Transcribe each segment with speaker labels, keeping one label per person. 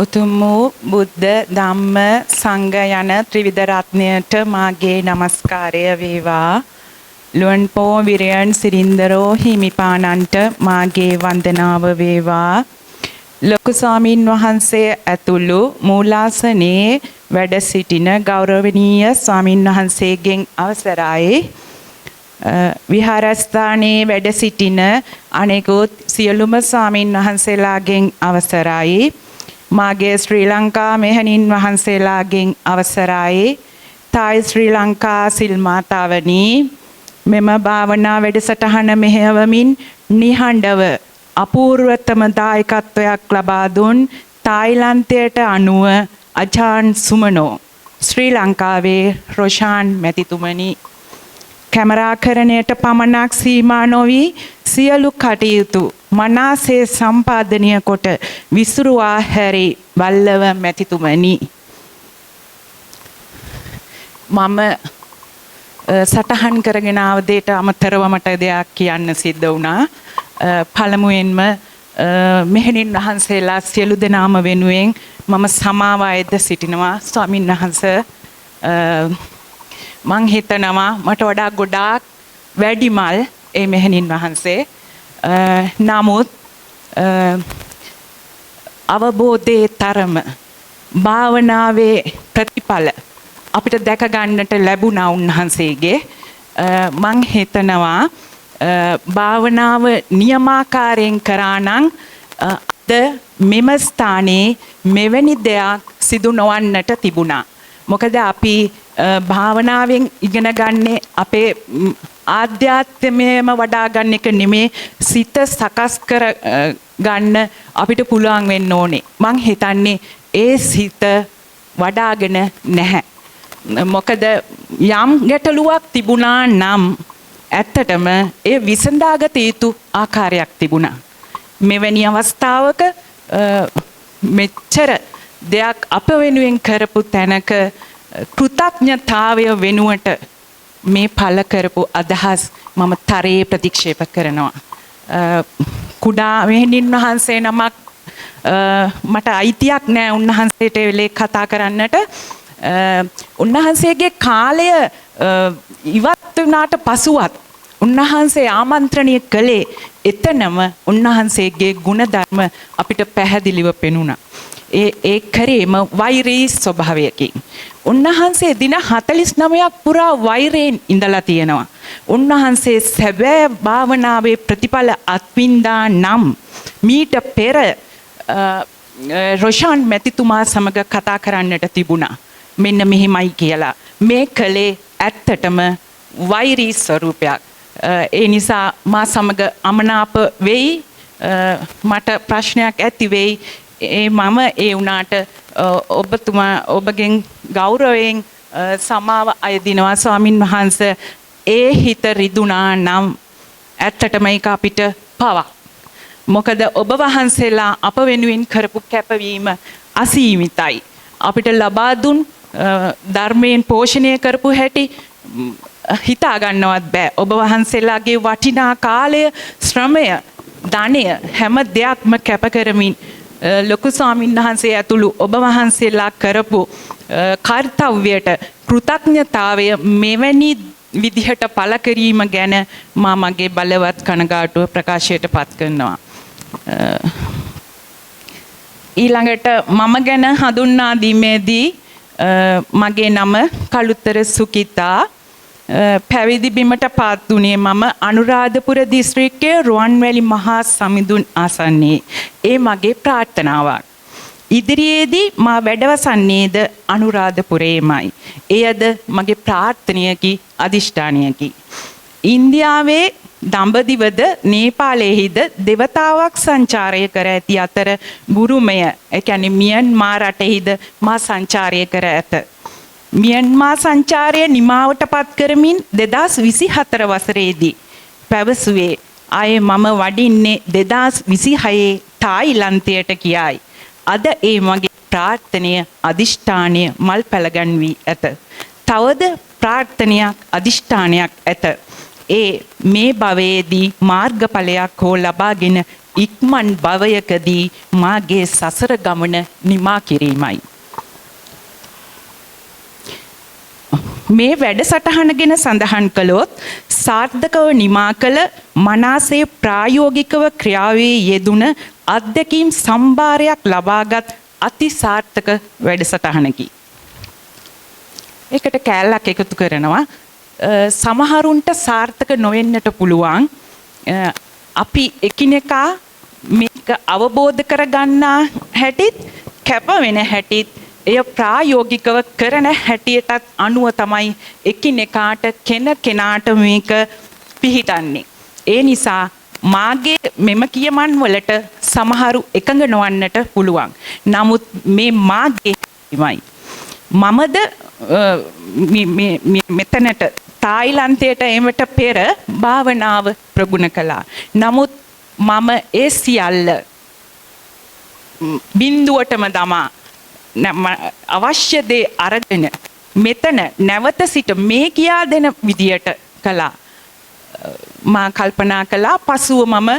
Speaker 1: උතුම් වූ බුද්ධ ධම්ම සංඝ යන ත්‍රිවිධ රත්නයට මාගේ නමස්කාරය වේවා. ලුවන්පෝ විරයන් සිරින්දරෝ හිමිපාණන්ට මාගේ වන්දනාව වේවා. ලොකු ස්වාමින් වහන්සේ ඇතුළු මූලාසනයේ වැඩ සිටින ගෞරවනීය ස්වාමින් වහන්සේගෙන් අවසරයි. විහාරස්ථානයේ වැඩ සිටින අනෙකුත් සියලුම ස්වාමින් වහන්සේලාගෙන් අවසරයි. මාගේ ශ්‍රී ලංකා මෙහෙණින් වහන්සේලාගෙන් අවසරයි. තායි ශ්‍රී ලංකා සිල් මාතාවනි, මෙම භාවනා වැඩසටහන මෙහෙයවමින් නිහඬව අපූර්වතම දායකත්වයක් ලබා දුන් තායිලන්තයට අනුව අජාන් සුමනෝ, ශ්‍රී ලංකාවේ රොෂාන් මැතිතුමනි, කැමරාකරණයට පමණක් සීමා නොවි සියලු කටයුතු මනාසේ සම්පාදනය කොට විසුරුවා හැරි වල්ලව මැතිතුමනි, මම සටහන් කරගෙන ආව දෙයට අමතරව මට දෙයක් කියන්න සිද්ධ වුණා. පළමුවෙන්ම මෙහෙණින් වහන්සේලා සියලු දෙනාම වෙනුවෙන් මම සමාව අයද සිටිනවා. ස්වාමින් වහන්සේ, මං හිතනවා මට වඩා ගොඩාක් වැඩිමල් ඒ මෙහෙණින් වහන්සේ. නමුත් අවබෝධයේ තරම, භාවනාවේ ප්‍රතිඵල අපිට දැක ගන්නට ලැබුණා උන්වහන්සේගේ. මං හිතනවා භාවනාව නියමාකාරයෙන් කරා නම් අද මෙම ස්ථානයේ මෙවැනි දෙයක් සිදු නොවන්නට තිබුණා. මොකද අපි භාවනාවෙන් ඉගෙන ගන්නේ අපේ ආධ්‍යාත්මයම වඩා ගන්න එක නෙමේ, සිත සකස් කර ගන්න අපිට පුළුවන් වෙන්න ඕනේ. මං හිතන්නේ ඒ සිත වඩාගෙන නැහැ. මොකද යම් ගැටලුවක් තිබුණා නම් ඇත්තටම ඒ විසඳාගත යුතු ආකාරයක් තිබුණා. මෙවැනි අවස්ථාවක මෙච්චර දෙයක් අප වෙනුවෙන් කරපු තැනක කෘතඥතාවය වෙනුවට මේ පළ කරපු අදහස් මම තරයේ ප්‍රතික්ෂේප කරනවා. කුඩා මෙහෙණින් වහන්සේ නමක් මට අයිතියක් නෑ උන්වහන්සේට වෙලේ කතා කරන්නට. උන්වහන්සේගේ කාලය ඉවත් වුණාට පසුවත් උන්වහන්සේ ආමන්ත්‍රණය කළේ එතනම උන්වහන්සේගේ ගුණධර්ම අපිට පැහැදිලිව පෙනුණා. ඒ කරේම වෛරී ස්වභාවයකින්. උන්වහන්සේ දින 49ක් පුරා වෛරයෙන් ඉඳලා තියෙනවා. උන්වහන්සේ සැබෑ භාවනාවේ ප්‍රතිඵල අත්විඳා නම් මීට පෙර රොෂාන් මැතිතුමා සමග කතා කරන්නට තිබුණා. මෙන්න මෙහෙමයි කියලා. මේ කලේ ඇත්තටම වෛරී ස්වරූපයක්. ඒ නිසා මා සමග අමනාප වෙයි, මට ප්‍රශ්නයක් ඇති වෙයි. මම ඒ වුණාට ඔබගෙන් ගෞරවයෙන් සමාව අයදිනවා. ස්වාමින් වහන්සේ, ඒ හිත රිදුනා නම් ඇත්තටම ඒක අපිට පවක්. මොකද ඔබ වහන්සේලා අප වෙනුවෙන් කරපු කැපවීම අසීමිතයි. අපිට ලබා දුන් ධර්මයෙන් පෝෂණය කරපු හැටි හිතා ගන්නවත් බෑ. ඔබ වහන්සේලාගේ වටිනා කාලය, ශ්‍රමය, ධනය හැම දෙයක්ම කැප කරමින් ලොකු ස්වාමීන් වහන්සේ ඇතුළු ඔබ වහන්සේලා කරපු කර්තව්‍යයට කෘතඥතාවය මෙවැනි විදිහට පළ කිරීම ගැන මා මගේ බලවත් කනගාටුව ප්‍රකාශයට පත් කරනවා. ඊළඟට මම ගැන හඳුන්වා දීමේදී මගේ නම කළුතර සුකිතා. පැවිදි බිමට පත් වුණේ මම අනුරාධපුර දිස්ත්‍රික්කයේ රුවන්වැලි මහා සමිඳුන් ආසන්නයේ. ඒ මගේ ප්‍රාර්ථනාවක්. ඉදිරියේදී මා වැඩවසන්නේද අනුරාධපුරයේමයි. එයද මගේ ප්‍රාර්ථනයකි, අදිෂ්ඨානයකි. ඉන්දියාවේ දඹදිවද නේපාලයේද දෙවතාවක් සංචාරය කර ඇති අතර බුරුමය, ඒ කියන්නේ මියන්මාර් රටෙහිද මා සංචාරය කර ඇත. මියන්මාර් සංචාරය නිමාවට පත් කරමින් 2024 වසරේදී පැවසුවේ ආයේ මම වඩින්නේ 2026 තායිලන්තයට කියයි. අද ඒ මගේ ප්‍රාර්ථනය, අදිෂ්ඨානය මල් පැලගන්වී ඇත. තවද ප්‍රාර්ථනයක්, අදිෂ්ඨානයක් ඇත. ඒ මේ භවයේදී මාර්ගඵලයක් හෝ ලබාගෙන ඉක්මන් භවයකදී මාගේ සසර ගමන නිමා කිරීමයි. මේ වැඩසටහන ගැන සඳහන් කළොත් සාර්ථකව නිමා කළ මනාසේ ප්‍රායෝගිකව ක්‍රියාවේ යෙදුන අත්දැකීම් සම්භාරයක් ලබාගත් අති සාර්ථක වැඩසටහනකි. ඒකට කෑල්ලක් එකතු කරනවා. සමහරුන්ට සාර්ථක නොවෙන්නට පුළුවන්. අපි එකිනෙකා මේක අවබෝධ කරගන්නා හැටිත් කැප වෙන හැටිත් එය ප්‍රායෝගිකව කරන හැටියටත් අනුව තමයි එකිනෙකාට කෙනාට මේක පිහිටන්නේ. ඒ නිසා මාගේ මෙම කියමන් වලට සමහරු එකඟ නොවන්නට පුළුවන්. නමුත් මේ මාගේ හිමයි. මමද මෙතනට තායිලන්තයට එමට පෙර භාවනාව ප්‍රගුණ කළා. නමුත් මම ඒ සියල්ල බිඳුවටම දමා අවශ්‍ය දේ අරගෙන මෙතන නැවත සිට මේ කියා දෙන විදියට කළා. මා කල්පනා කළා පසුව මම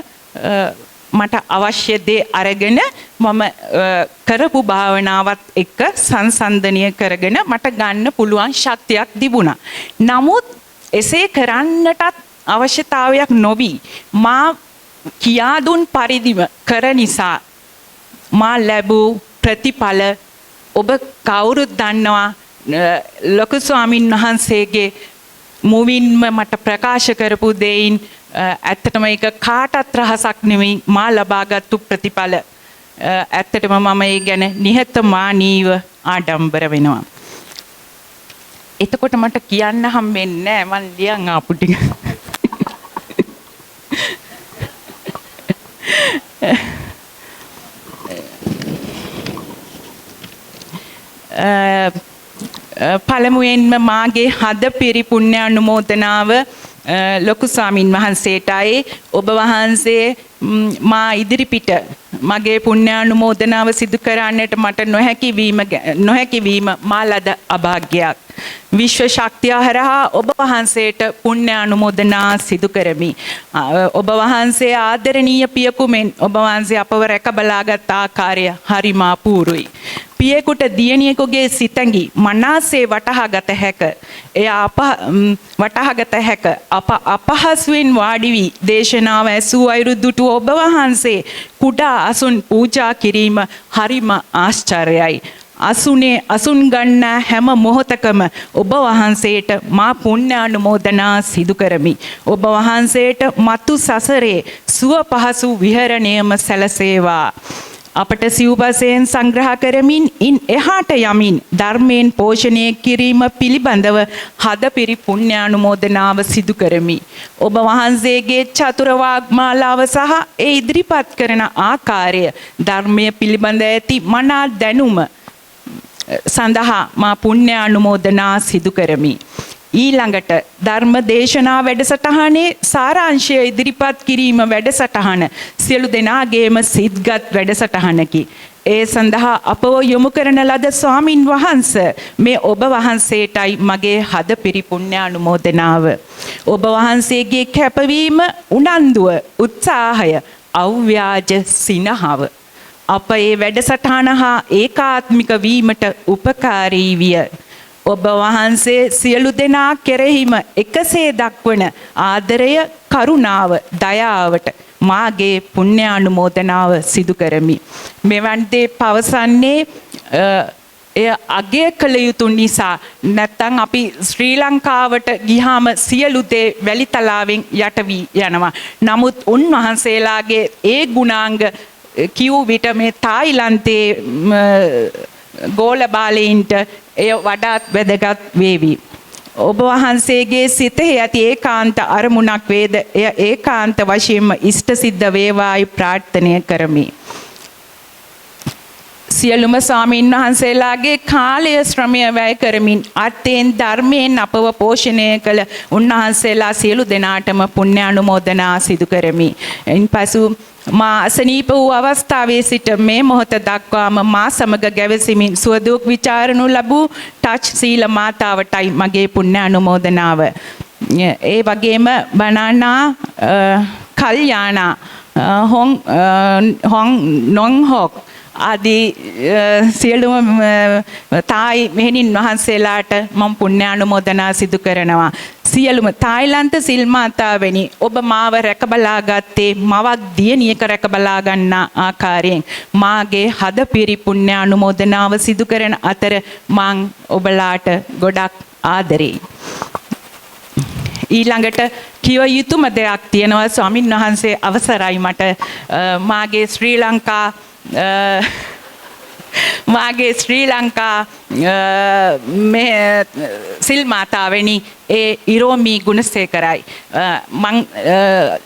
Speaker 1: මට අවශ්‍ය දේ අරගෙන මම කරපු භාවනාවත් එක්ක සංසන්දනය කරගෙන මට ගන්න පුළුවන් ශක්තියක් තිබුණා. නමුත් එසේ කරන්නටත් අවශ්‍යතාවයක් නොවි මා කියා දුන් පරිදිම කර නිසා මා ලැබූ ප්‍රතිඵල ඔබ කවුරුත් දන්නවා. ලොකු ස්වාමින් වහන්සේගේ මුවින්ම මට ප්‍රකාශ කරපු දෙයින් ඇත්තටම ඒක කාටත් රහසක් නෙමෙයි මා ලබාගත්තු ප්‍රතිඵල. ඇත්තටම මම ඒ ගැන නිහතමානීව ආඩම්බර වෙනවා. එතකොට මට කියන්න හම්බෙන්නේ නැහැ මං ලියන් ආපු ටික. පළමුවෙන්ම මාගේ හද පිරි පුණ්‍ය අනුමෝදනාව ලොකු ස්වාමින් වහන්සේටයි. ඔබ වහන්සේ මා ඉදිරිපිට මගේ පුණ්‍ය අනුමෝදනාව සිදු කරන්නට මට නොහැකි වීම මා ලද අභාග්‍යයක්. විශ්ව ශක්තිය හරහා ඔබ වහන්සේට පුණ්‍ය අනුමෝදනා සිදු කරමි. ඔබ වහන්සේ ආදරණීය පියකුමෙන් ඔබ වහන්සේ අපව රැක බලාගත් ආකාරය හරිම අපූරුයි. පියෙකුට දියණියෙකුගේ සිතැඟි මනාසේ වටහාගත හැක. එය වටහාගත හැක. අපහසුවෙන් වාඩි වී දේශනාව ඇසූ අයුරු දුටු ඔබ වහන්සේ කුඩා අසුන් පූජා කිරීම හරිම ආශ්චර්යයි. අසුන් ගන්නා හැම මොහොතකම ඔබ වහන්සේට මා පුණ්‍ය අනුමෝදනා සිදු කරමි. ඔබ වහන්සේට මතු සසරේ සුව පහසු විහරණයම සැලසේවා. අපට සිව්පසයෙන් සංග්‍රහ කරමින් ඉන් එහාට යමින් ධර්මයෙන් පෝෂණය කිරීම පිළිබඳව හදපිරි පුණ්‍ය අනුමෝදනාව සිදු කරමි. ඔබ වහන්සේගේ චතුර වාග්මාලාව සහ ඒ ඉදිරිපත් කරන ආකාරය ධර්මයේ පිළිබඳ ඇති මනා දැනුම සඳහා මා පුණ්‍ය අනුමෝදනා සිදු කරමි. ඊළඟට ධර්ම දේශනා වැඩසටහනේ සාරාංශය ඉදිරිපත් කිරීම වැඩසටහන සියලු දෙනාගේම සිත්ගත් වැඩසටහනකි. ඒ සඳහා අපව යොමු කරන ලද ස්වාමින් වහන්සේ මේ ඔබ වහන්සේටයි මගේ හදපිරි පුණ්‍ය අනුමෝදනාව. ඔබ වහන්සේගේ කැපවීම, උනන්දුව, උත්සාහය, අව්‍යාජ සිනහව අප ඒ වැඩසටහන හා ඒකාත්මික වීමට උපකාරී විය. ඔබ වහන්සේ සියලු දෙනා කෙරෙහිම එකසේ දක්වන ආදරය, කරුණාව, දයාවට මාගේ පුණ්‍ය අනුමෝදනාව සිදු කරමි. මෙවන් දේ පවසන්නේ එය අගය කළ යුතු නිසා. නැත්තම් අපි ශ්‍රී ලංකාවට ගියාම සියලු දේ වැලිතලාවෙන් යට වී යනවා. නමුත් උන්වහන්සේලාගේ ඒ ගුණාංග කිව් විට මේ තායිලන්තයේ ගෝල බාලයින්ට එය වඩාත් වැදගත් වේවි. ඔබ වහන්සේගේ සිතෙහි ඇති ඒකාන්ත අරමුණක් වේද එය ඒකාන්ත වශයෙන්ම ඉෂ්ට සිද්ධ වේවායි ප්‍රාර්ථනය කරමි. සියලුම ස්වාමීන් වහන්සේලාගේ කාලය ශ්‍රමය වැය කරමින් අර්ථයෙන් ධර්මයෙන් අපව පෝෂණය කළ උන්වහන්සේලා සියලු දෙනාටම පුණ්‍ය අනුමෝදනා සිදු කරමි. ඉන්පසු මා අසනීප වූ අවස්ථාවේ සිට මේ මොහොත දක්වාම මා සමග ගැවසීමින් සුවදුක් විචාරණු ලැබූ ටච් සීල මාතාවටයි මගේ පුණ්‍ය අනුමෝදනාව. ඒ වගේම බනානා කල්යානා හොන් නොන්හොක් ආදී සියලුම තායි මෙහෙණින් වහන්සේලාට මම පුණ්‍යානුමෝදනා සිදු කරනවා. සියලුම තායිලන්ත සිල් මාතාවෙනි ඔබ මාව රැකබලා ගත්තේ මවක් දියණියක රැකබලා ගන්නා ආකාරයෙන් මාගේ හදපිරි පුණ්‍යානුමෝදනාව සිදු කරන අතර මං ඔබලාට ගොඩක් ආදරෙයි. ඊළඟට කිව යුතුම දෙයක් තියෙනවා ස්වාමින් වහන්සේ අවසරයි මට මාගේ ශ්‍රී ලංකා සිල් මාතාවෙනි ඒ ඉරෝමී ගුණසේකරයි මං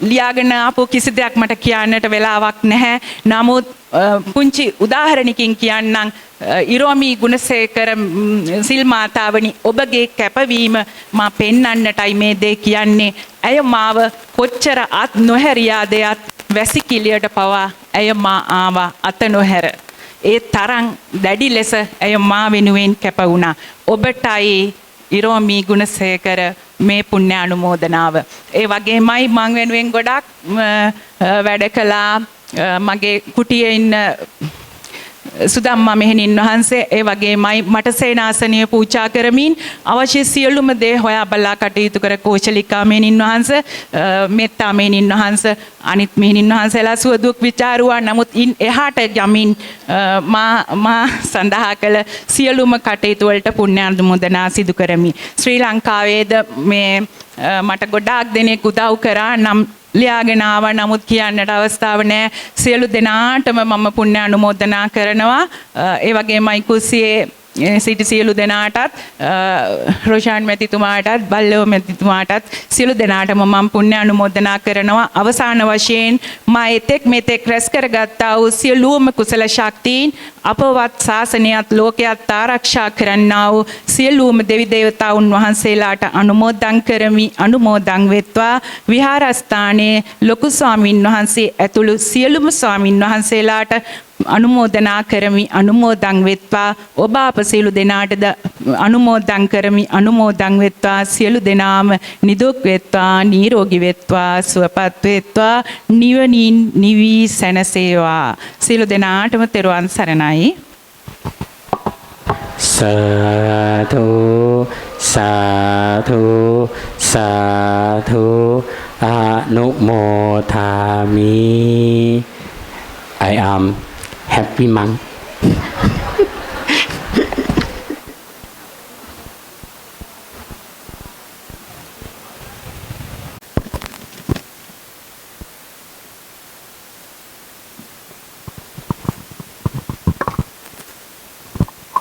Speaker 1: ලියාගෙන ආපු කිසි දෙයක් මට කියන්නට වෙලාවක් නැහැ. නමුත් පුංචි උදාහරණකින් කියන්නම් ඉරෝමී ගුණසේකර සිල් මාතාවනි ඔබගේ කැපවීම මා පෙන්වන්නටයි මේ දේ කියන්නේ. ඇය මාව කොච්චර අත් නොහැරියාදයක් වැසිකිළියට පවා ඇය මා ආවා අත නොහැර. ඒ තරම් දැඩි ලෙස ඇය මා වෙනුවෙන් කැප වුණා. ඔබටයි ඉරෝමී ගුණසේකර මේ පුණ්‍යානුමෝදනාව. ඒ වගේමයි මං වෙනුවෙන් ගොඩක් වැඩ කළා මගේ කුටියේ ඉන්න සුදම්මා මෙහෙණින් වහන්සේ ඒ වගේමයි මට සේනාසනීය පූජා කරමින් අවශ්‍ය සියලුම දේ හොයා බලා කටයුතු කර කෝචලිකා මෙහෙණින් වහන්සේ මෙත්තා මෙහෙණින් වහන්සේ අනිත් මෙහෙණින් වහන්සේලා සුව දුක් විචාරුවා. නමුත් ඉන් එහාට යමින් මා සඳහා කළ සියලුම කටයුතු වලට පුණ්‍යානුමෝදනා සිදු කරමි. ශ්‍රී ලංකාවේද මේ මට ගොඩාක් දෙනෙක් උදව් කරා නම් ලියාගෙන ආවා. නමුත් කියන්නට අවස්ථාව නැහැ. සියලු දෙනාටම මම පුණ්‍යානුමෝදනා කරනවා. ඒ වගේමයි කුසියේ සිටි සියලු දෙනාටත් රොෂාන් මැතිතුමාටත් බල්ලව මැතිතුමාටත් සියලු දෙනාටම මම පුණ්‍යානුමෝදනා කරනවා. අවසාන වශයෙන් මා එතෙක් මෙතෙක් රැස් කරගත්තා වූ සියලුම කුසල ශක්තියින් අපවත් ශාසනයත් ලෝකයත් ආරක්ෂා කරන්නා වූ සියලුම දෙවි දේවතාවුන් වහන්සේලාට අනුමෝදන් කරමි. අනුමෝදන් වෙත්වා. විහාරස්ථානයේ ලොකු ස්වාමින් වහන්සේ ඇතුළු සියලුම ස්වාමින් වහන්සේලාට අනුමෝදනා කරමි. අනුමෝදන් වෙත්වා. ඔබ අප සියලු දෙනාටද අනුමෝදන් කරමි. අනුමෝදන් වෙත්වා. සියලු දෙනාම නිදුක් වෙත්වා, නිරෝගී වෙත්වා, සුවපත් වෙත්වා, නිවනින් නිවි සැනසේවා. සියලු දෙනාටම තෙරුවන් සරණයි.
Speaker 2: සාදු සාදු සාදු අනුමෝදාමි. I am happy monk.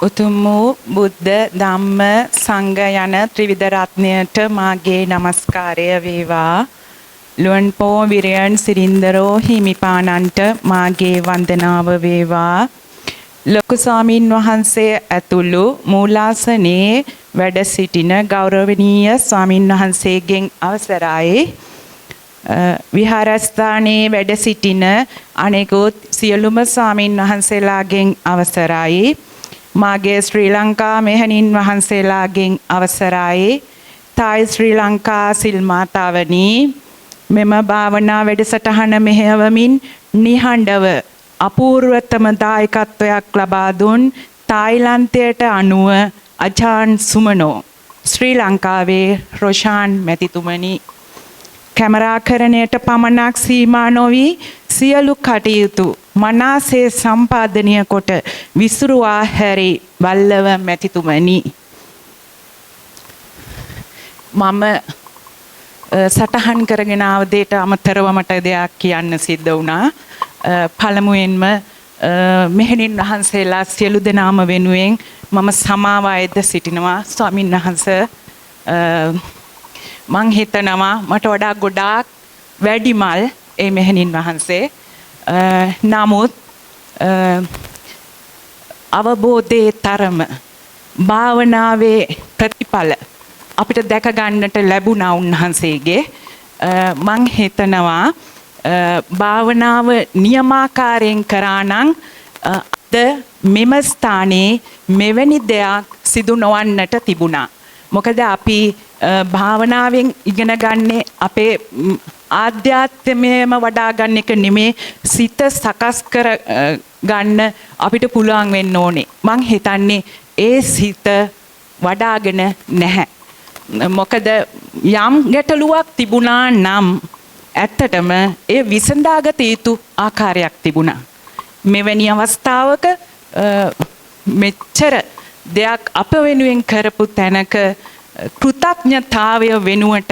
Speaker 1: උතුම් වූ බුද්ධ ධම්ම සංඝ යන ත්‍රිවිධ රත්නයට මාගේ නමස්කාරය වේවා. ලුවන්පෝ විරයන් සිරින්දරෝ හිමිපාණන්ට මාගේ වන්දනාව වේවා. ලොකු ස්වාමින් වහන්සේ ඇතුළු මූලාසනයේ වැඩ සිටින ගෞරවනීය ස්වාමින් වහන්සේගෙන් අවසරයි. විහාරස්ථානයේ වැඩ සිටින අනෙකුත් සියලුම ස්වාමින් වහන්සේලාගෙන් අවසරයි. මාගේ ශ්‍රී ලංකා මෙහෙණින් වහන්සේලාගෙන් අවසරයි. තායි ශ්‍රී ලංකා සිල් මාතාවනි මෙම භාවනා වැඩසටහන මෙහෙයවමින් නිහඬව අපූර්වතම දායකත්වයක් ලබා දුන් තායිලන්තයට අනුව අජාන් සුමනෝ ශ්‍රී ලංකාවේ රොෂාන් මැතිතුමනි කැමරාකරණයට පමණක් සීමා නොවි සියලු කටයුතු මනාසේ සම්පාදනය කොට විසුරුවා හැරි බල්ලව මැතිතුමනි මම සටහන් කරගෙන ආව දෙයට අමතරව මට දෙයක් කියන්න සිද්ධ වුණා. පළමුවෙන්ම මෙහෙණින් වහන්සේලා සියලු දෙනාම වෙනුවෙන් මම සමාව අයද සිටිනවා. ස්වාමින් වහන්සේ මං හිතනවා මට වඩා ගොඩාක් වැඩිමල් ඒ මෙහෙණින් වහන්සේ. නමුත් අවබෝධයේ තරම භාවනාවේ ප්‍රතිඵල අපිට දැක ගන්නට ලැබුණා උන්වහන්සේගේ. මං හිතනවා භාවනාව නියමාකාරයෙන් කරා නම් අද මෙම ස්ථානයේ මෙවැනි දෙයක් සිදු නොවන්නට තිබුණා. මොකද අපි භාවනාවෙන් ඉගෙන ගන්නේ අපේ ආධ්‍යාත්මයම වඩා ගන්න එක නෙමේ සිත සකස් කර ගන්න අපිට පුළුවන් වෙන්න ඕනේ. මං හිතන්නේ ඒ සිත වඩාගෙන නැහැ. මොකද යම් ගැටලුවක් තිබුණා නම් ඇත්තටම ඒ විසඳාගත යුතු ආකාරයක් තිබුණා. මෙවැනි අවස්ථාවක මෙච්චර දෙයක් අප වෙනුවෙන් කරපු තැනක කෘතඥතාවය වෙනුවට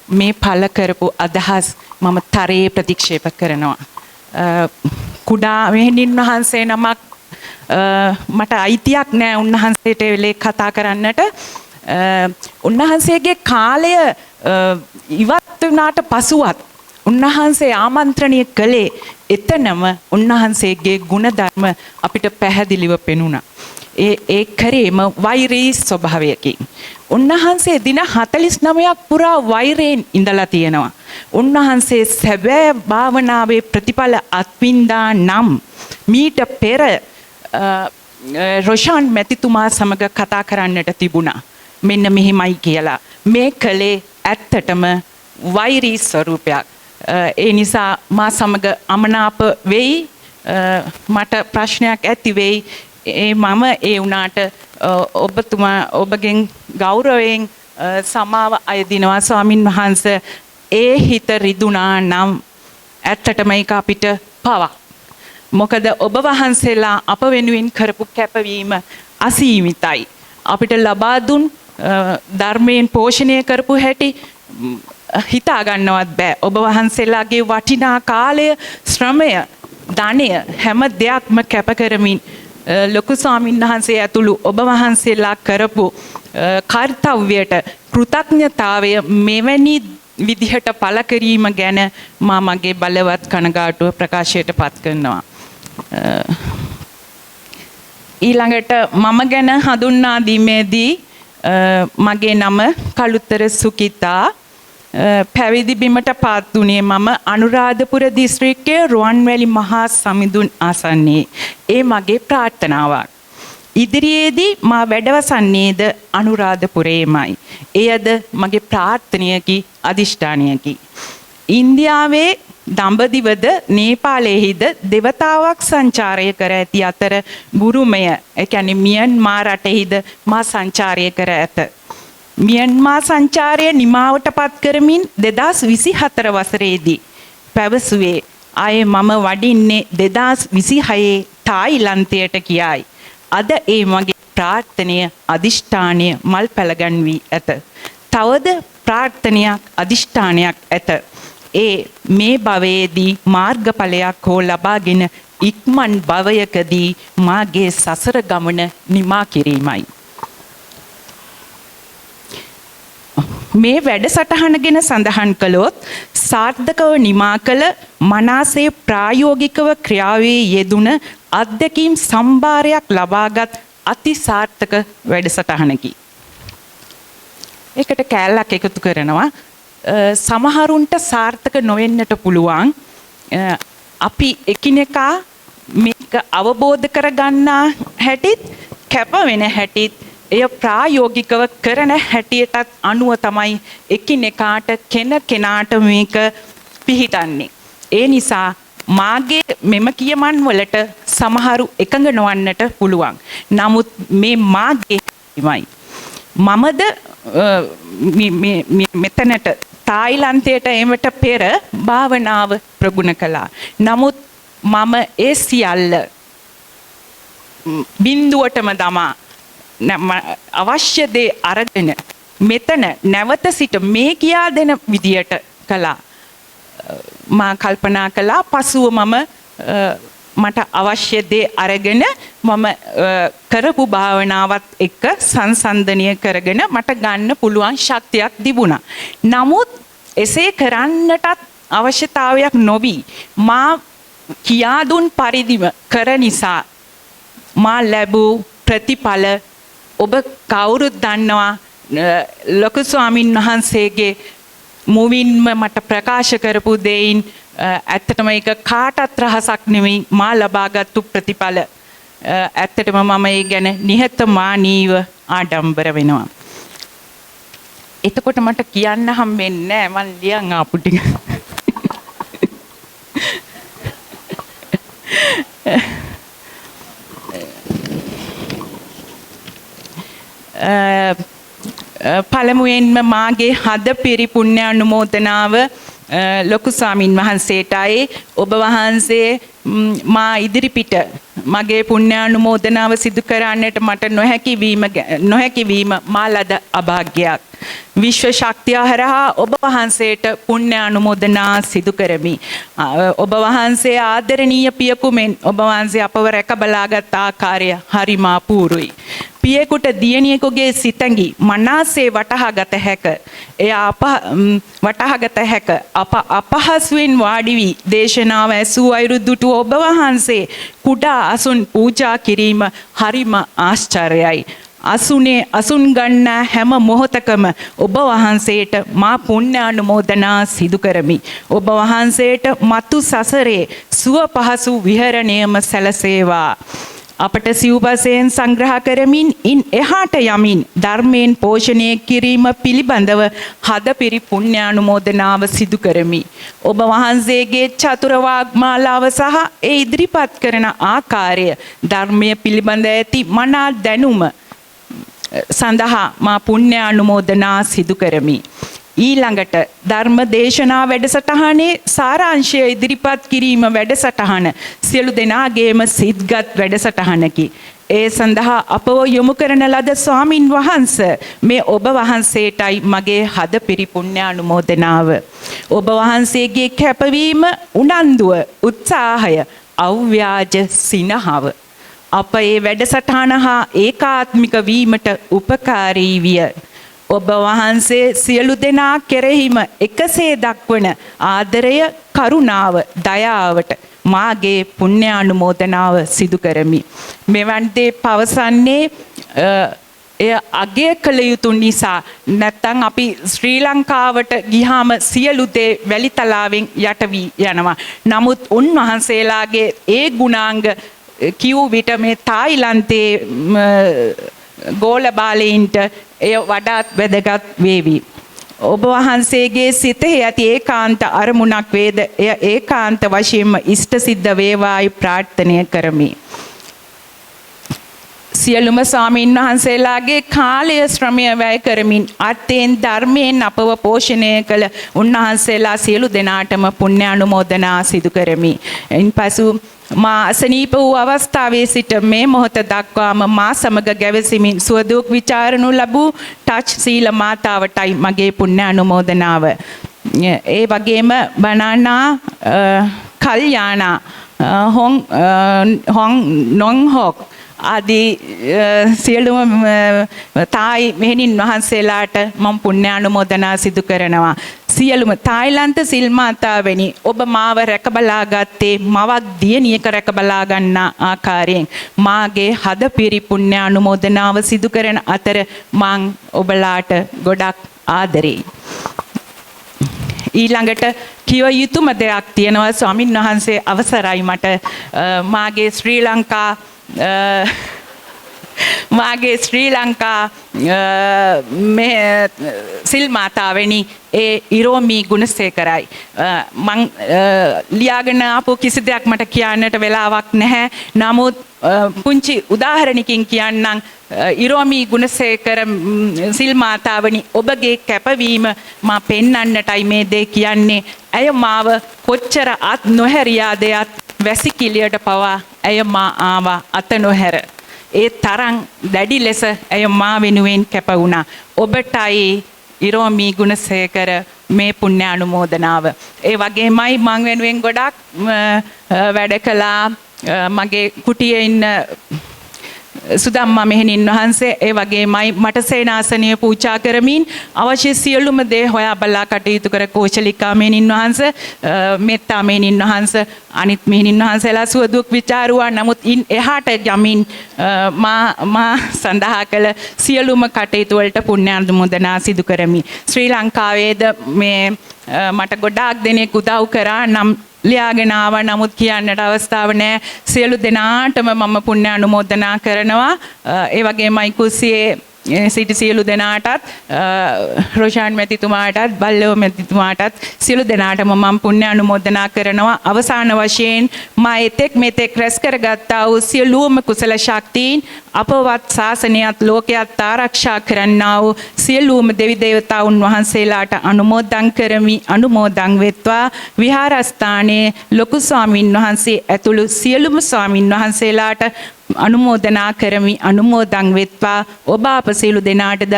Speaker 1: මේ පළ කරපු අදහස් මම තරයේ ප්‍රතික්ෂේප කරනවා. කුඩා මෙහෙණින් වහන්සේ නමක් මට අයිතියක් නෑ උන්වහන්සේට වෙලේ කතා කරන්නට. උන්වහන්සේගේ කාලය ඉවත් වුණාට පසුවත් උන්වහන්සේ ආමන්ත්‍රණය කළේ එතනම උන්වහන්සේගේ ගුණධර්ම අපිට පැහැදිලිව පෙනුණා. ඒ කරේම වෛරී ස්වභාවයකින්. උන්වහන්සේ දින 49ක් පුරා වෛරයෙන් ඉඳලා තියෙනවා. උන්වහන්සේ සැබෑ භාවනාවේ ප්‍රතිඵල අත්විඳා නම් මීට පෙර රොෂාන් මැතිතුමා සමග කතා කරන්නට තිබුණා. මෙන්න මෙහෙමයි කියලා. මේ කලේ ඇත්තටම වෛරී ස්වරූපයක්. ඒ නිසා මා සමග අමනාප වෙයි, මට ප්‍රශ්නයක් ඇති වෙයි. මම ඒ වුණාට ඔබගෙන් ගෞරවයෙන් සමාව අයදිනවා ස්වාමින් වහන්සේ. ඒ හිත රිදුනා නම් ඇත්තටම ඒක අපිට පවක්. මොකද ඔබ වහන්සේලා අප වෙනුවෙන් කරපු කැපවීම අසීමිතයි. අපිට ලබා දුන් ධර්මයෙන් පෝෂණය කරපු හැටි හිතා ගන්නවත් බෑ. ඔබ වහන්සේලාගේ වටිනා කාලය, ශ්‍රමය, ධනය හැම දෙයක්ම කැප කරමින් ලොකු ස්වාමීන් වහන්සේ ඇතුළු ඔබ වහන්සේලා කරපු කර්තව්‍යයට කෘතඥතාවය මෙවැනි විදිහට පළ කිරීම ගැන මා මගේ බලවත් කනගාටුව ප්‍රකාශයට පත් කරනවා. ඊළඟට මම ගැන හඳුන්වා දීමේදී මගේ නම කළුතර සුකිතා. පැවිදි බිමට පත් වුණේ මම අනුරාධපුර දිස්ත්‍රික්කයේ රුවන්වැලි මහා සමිඳුන් ආසන්නයේ. ඒ මගේ ප්‍රාර්ථනාවක්. ඉදිරියේදී මා වැඩවසන්නේද අනුරාධපුරයේමයි. එයද මගේ ප්‍රාර්ථනයකි, අදිෂ්ඨානයකි. ඉන්දියාවේ දඹදිවද නේපාලයේද දෙවතාවක් සංචාරය කර ඇති අතර බුරුමය, ඒ කියන්නේ මියන්මාර් රටෙහිද මා සංචාරය කර ඇත. මියන්මාර් සංචාරය නිමාවට පත් කරමින් 2024 වසරේදී පැවසුවේ ආයේ මම වඩින්නේ 2026 තායිලන්තයට කියයි. අද ඒ මගේ ප්‍රාර්ථනය, අදිෂ්ඨානය මල් පැලගන්වී ඇත. තවද ප්‍රාර්ථනයක්, අදිෂ්ඨානයක් ඇත. ඒ මේ භවයේදී මාර්ගඵලයක් හෝ ලබාගෙන ඉක්මන් භවයකදී මාගේ සසර ගමන නිමා කිරීමයි. මේ වැඩසටහන ගැන සඳහන් කළොත් සාර්ථකව නිමා කළ මනාසේ ප්‍රායෝගිකව ක්‍රියාවේ යෙදුන අත්දැකීම් සම්භාරයක් ලබාගත් අති සාර්ථක වැඩසටහනකි. ඒකට කෑල්ලක් එකතු කරනවා. සමහරුන්ට සාර්ථක නොවෙන්නට පුළුවන්. අපි එකිනෙකා මේක අවබෝධ කරගන්නා හැටිත් කැප වෙන හැටිත් එය ප්‍රායෝගිකව කරන හැටියටත් අනුව තමයි එකිනෙකාට කෙනාට මේක පිහිටන්නේ. ඒ නිසා මාගේ මෙම කියමන් වලට සමහරු එකඟ නොවන්නට පුළුවන්. නමුත් මේ මාගේ හිමයි. මමද මෙතනට තායිලන්තයට එමට පෙර භාවනාව ප්‍රගුණ කළා. නමුත් මම ඒ සියල්ල බිඳුවටම දමා අවශ්‍ය දේ අරගෙන මෙතන නැවත සිට මේ කියා දෙන විදියට කළා. මා කල්පනා කළා. පසුව මට අවශ්‍ය දේ අරගෙන මම කරපු භාවනාවත් එක්ක සංසන්දනය කරගෙන මට ගන්න පුළුවන් ශක්තියක් තිබුණා. නමුත් එසේ කරන්නටත් අවශ්‍යතාවයක් නොවි මා කියා දුන් පරිදිම කර නිසා මා ලැබූ ප්‍රතිඵල ඔබ කවුරුත් දන්නවා. ලොකු ස්වාමින් වහන්සේගේ මුවින්ම මට ප්‍රකාශ කරපු දෙයින් ඇත්තටම ඒක කාටත් රහසක් නෙමෙයි මා ලබාගත්තු ප්‍රතිඵල. ඇත්තටම මම ඒ ගැන නිහතමානීව ආඩම්බර වෙනවා. එතකොට මට කියන්න හම්බෙන්නේ නැහැ මං ලියන් ආපු ටික. පළමුවෙන්ම මාගේ හද පිරි පුණ්‍ය අනුමෝදනාව ලොකු ස්වාමින් වහන්සේටයි. ඔබ වහන්සේ මා ඉදිරිපිට මගේ පුණ්‍ය අනුමෝදනාව සිදු කරන්නට මට නොහැකි වීම මා ලද අභාග්‍යයක්. විශ්ව ශක්තිය හරහා ඔබ වහන්සේට පුණ්‍ය අනුමෝදනා සිදු කරමි. ඔබ වහන්සේ ආදරණීය පියකුමෙන් ඔබ වහන්සේ අපව රැක බලාගත් ආකාරය හරිම අපූරුයි. පියෙකුට දියණියෙකුගේ සිතැඟි මනසේ වටහාගත හැක. එය වටහාගත හැක. අපහසුවෙන් වාඩි වී දේශනාව ඇසූ අයුරු දුටු ඔබ වහන්සේ කුඩා අසුන් පූජා කිරීම හරිම ආශ්චර්යයි. අසුන් ගන්නා හැම මොහොතකම ඔබ වහන්සේට මා පුණ්‍ය අනුමෝදනා සිදු කරමි. ඔබ වහන්සේට මතු සසරේ සුව පහසු විහරණයම සැලසේවා. අපට සිව්පසයෙන් සංග්‍රහ කරමින් ඉන් එහාට යමින් ධර්මයෙන් පෝෂණය කිරීම පිළිබඳව හදපිරි පුණ්‍ය අනුමෝදනාව සිදු කරමි. ඔබ වහන්සේගේ චතුර වාග්මාලාව සහ ඒ ඉදිරිපත් කරන ආකාරය ධර්මයේ පිළිබඳ ඇති මනා දැනුම සඳහා මා පුණ්‍ය අනුමෝදනා සිදු කරමි. ඊළඟට ධර්ම දේශනා වැඩසටහනේ සාරාංශය ඉදිරිපත් කිරීම වැඩසටහන සියලු දෙනාගේම සිත්ගත් වැඩසටහනකි. ඒ සඳහා අපව යොමු කරන ලද ස්වාමින් වහන්සේ මේ ඔබ වහන්සේටයි මගේ හද පිරි පුණ්‍ය අනුමෝදනාව. ඔබ වහන්සේගේ කැපවීම, උනන්දුව, උත්සාහය, අව්‍යාජ සිනහව අප ඒ වැඩසටහන හා ඒකාත්මික වීමට උපකාරී විය. ඔබ වහන්සේ සියලු දෙනා කෙරෙහිම එකසේ දක්වන ආදරය, කරුණාව, දයාවට මාගේ පුණ්‍ය අනුමෝදනාව සිදු කරමි. මෙවන් දේ පවසන්නේ එය අගය කළ යුතු නිසා. නැත්තම් අපි ශ්‍රී ලංකාවට ගියාම සියලු දේ වැලිතලාවෙන් යට වී යනවා. නමුත් උන්වහන්සේලාගේ ඒ ගුණාංග කිව් විට මේ තායිලන්තයේ ගෝල බාලයින්ට එය වඩාත් වැදගත් වේවි. ඔබ වහන්සේගේ සිතෙහි ඇති ඒකාන්ත අරමුණක් වේද එය ඒකාන්ත වශයෙන්ම ඉෂ්ට සිද්ධ වේවායි ප්‍රාර්ථනා කරමි. සියලුම ස්වාමීන් වහන්සේලාගේ කාලය ශ්‍රමය වැය කරමින් අර්ථයෙන් ධර්මයෙන් අපව පෝෂණය කළ උන්වහන්සේලා සියලු දෙනාටම පුණ්‍ය අනුමෝදනා සිදු කරමි. ඉන්පසු මා අසනීප වූ අවස්ථාවේ සිට මේ මොහොත දක්වාම මා සමග ගැවසීමින් සුවදුක් විචාරණු ලැබූ ටච් සීල මාතාවටයි මගේ පුණ්‍ය අනුමෝදනාව. ඒ වගේම බනානා කල්යාණා හොං නොන්හොක් ආදී සියලුම තායි මෙහෙණින් වහන්සේලාට මම පුණ්‍ය අනුමෝදනා සිදු කරනවා. සියලුම තායිලන්ත සිල් මාතාවෙනි ඔබ මාව රැකබලා ගත්තේ මවක් දියණියක රැකබලා ගන්නා ආකාරයෙන් මාගේ හදපිරි පුණ්‍ය අනුමෝදනාව සිදු කරන අතර මං ඔබලාට ගොඩක් ආදරෙයි. ඊළඟට කිව යුතුම දෙයක් තියෙනවා ස්වාමින් වහන්සේ අවසරයි මට මාගේ ශ්‍රී ලංකා සිල් මාතාවෙනි ඒ ඉරෝමි ගුණසේකරයි. මං ලියාගෙන ආපු කිසි දෙයක් මට කියන්නට වෙලාවක් නැහැ. නමුත් පුංචි උදාහරණකින් කියන්නම්. ඉරෝමි ගුණසේකර සිල් මාතාවනි ඔබගේ කැපවීම මා පෙන්වන්නටයි මේ දේ කියන්නේ. ඇය මාව කොච්චර අත් නොහැරියා දෙයක් වැසිකිළියට පවා ඇය මා ආවා අත නොහැර. ඒ තරම් දැඩි ලෙස ඇය මා වෙනුවෙන් කැප වුණා. ඔබටයි ඉරෝමි ගුණසේකර මේ පුණ්‍ය අනුමෝදනාව. ඒ වගේමයි මං වෙනුවෙන් ගොඩක් වැඩ කළා මගේ කුටියේ ඉන්න සුදම්මා මෙහෙණින් වහන්සේ. ඒ වගේමයි මට සේනාසනය පූජා කරමින් අවශ්‍ය සියලුම දේ හොයා බලා කටයුතු කර කෝචලිකා මෙහෙණින් වහන්සේ, මෙත්තා මෙහෙණින් වහන්සේ, අනිත් මෙහෙණින් වහන්සේලා සුවදුක් විචාරුවා. නමුත් ඉන් එහාට යමින් මා සඳහා කළ සියලුම කටයුතු වලට පුණ්‍ය අනුමෝදනා සිදු කරමි. ශ්‍රී ලංකාවේද මේ මට ගොඩාක් දෙනෙක් උදව් කරා නම් ලියාගෙන ආවා. නමුත් කියන්නට අවස්ථාව නැහැ. සියලු දෙනාටම මම පුණ්‍ය අනුමෝදනා කරනවා. ඒ වගේමයි කුසියේ සිටි සියලු දෙනාටත් රොෂාන් මැතිතුමාටත් බල්ලව මැතිතුමාටත් සියලු දෙනාටම මම පුණ්‍ය අනුමෝදනා කරනවා. අවසාන වශයෙන් මා එතෙක් මෙතෙක් රැස් කරගත්තා වූ සියලුම කුසල ශක්තියින් අපවත් ශාසනයත් ලෝකයත් ආරක්ෂා කරන්නා වූ සියලුම දෙවි දේවතාවුන් වහන්සේලාට අනුමෝදන් කරමි. අනුමෝදන් වෙත්වා. විහාරස්ථානයේ ලොකු ස්වාමින් වහන්සේ ඇතුළු සියලුම ස්වාමින් වහන්සේලාට අනුමෝදනා කරමි. අනුමෝදන් වෙත්වා. ඔබ අප සියලු දෙනාටද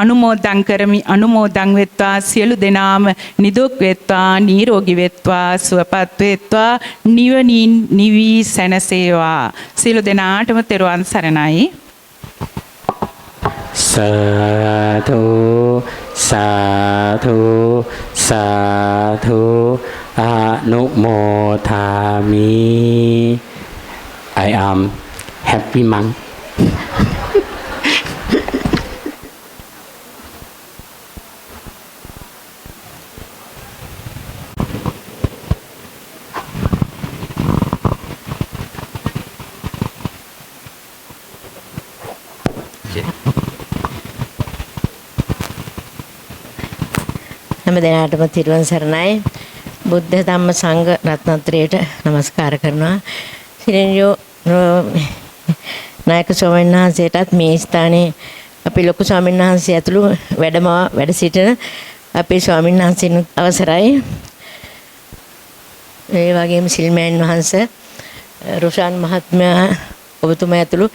Speaker 1: අනුමෝදන් කරමි. අනුමෝදන් වෙත්වා. සියලු දෙනාම නිදුක් වෙත්වා, නිරෝගී වෙත්වා, සුවපත් වෙත්වා, නිවනින් නිවි සැනසේවා. සියලු දෙනාටම තෙරුවන් සරණයි.
Speaker 2: සාදු සාදු සාදු අනුමෝදාමි. I am happy monk.
Speaker 3: හැම දිනකටම තිරුවන් සරණයි. බුද්ධ ධම්ම සංඝ රත්නත්‍රයට නමස්කාර කරනවා. සිරියෝ නායක ස්වාමීන් වහන්සේටත් මේ ස්ථානයේ අපේ ලොකු ස්වාමීන් වහන්සේ ඇතුළු වැඩ සිටින අපේ ස්වාමීන් වහන්සේනුත් අවසරයි. ඒ වගේම සිල්මෑන් වහන්සේ රුෂාන් මහත්මයා ඔබතුමා ඇතුළු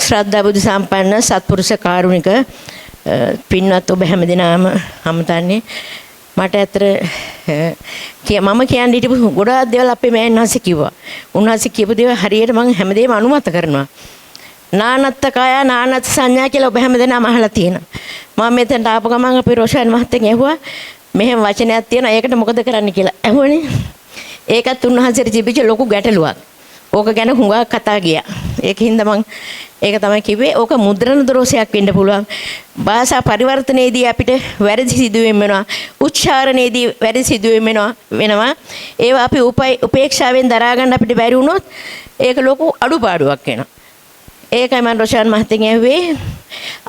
Speaker 3: ශ්‍රද්ධා බුද්ධ සම්පන්න සත්පුරුෂ කාරුණික පින්වත් ඔබ හැමදෙනාම හමුතන්නේ. මට ඇතර මම කියන්න හිටපු ගොඩාක් දේවල් අපේ මෑන් වහන්සේ කිව්වා. උන්වහන්සේ කියපු දේවල් හරියට මම හැමදේම අනුමත කරනවා. නානත්ත කාය නානත් සංඥා කියලා ඔබ හැමදෙනාම අහලා තියෙනවා. මම මෙතෙන්ට ආපු ගමන් අපේ රොෂාන් මහත්තයෙන් ඇහුවා මෙහෙම වචනයක් තියෙනවා ඒකට මොකද කරන්න කියලා. ඇහුවනේ. ඒකත් උන්වහන්සේට තිබිච්ච ලොකු ගැටලුවක්. ඕක ගැන හුඟක් කතා ගියා. ඒකින්ද මම ඒක තමයි කිව්වේ. ඕක මුද්‍රණ දෝෂයක් වෙන්න පුළුවන්. භාෂා පරිවර්තනයේදී අපිට වැරදි සිදුවීම් වෙනවා. උච්චාරණයේදී වැරදි සිදුවීම් වෙනවා. ඒවා අපි උපේක්ෂාවෙන් දරා ගන්න අපිට බැරි වුණොත් ඒක ලොකු අඩුපාඩුවක් වෙනවා. ඒකයි මම රොෂාන් මහත්තයෙන් ඇහුවේ.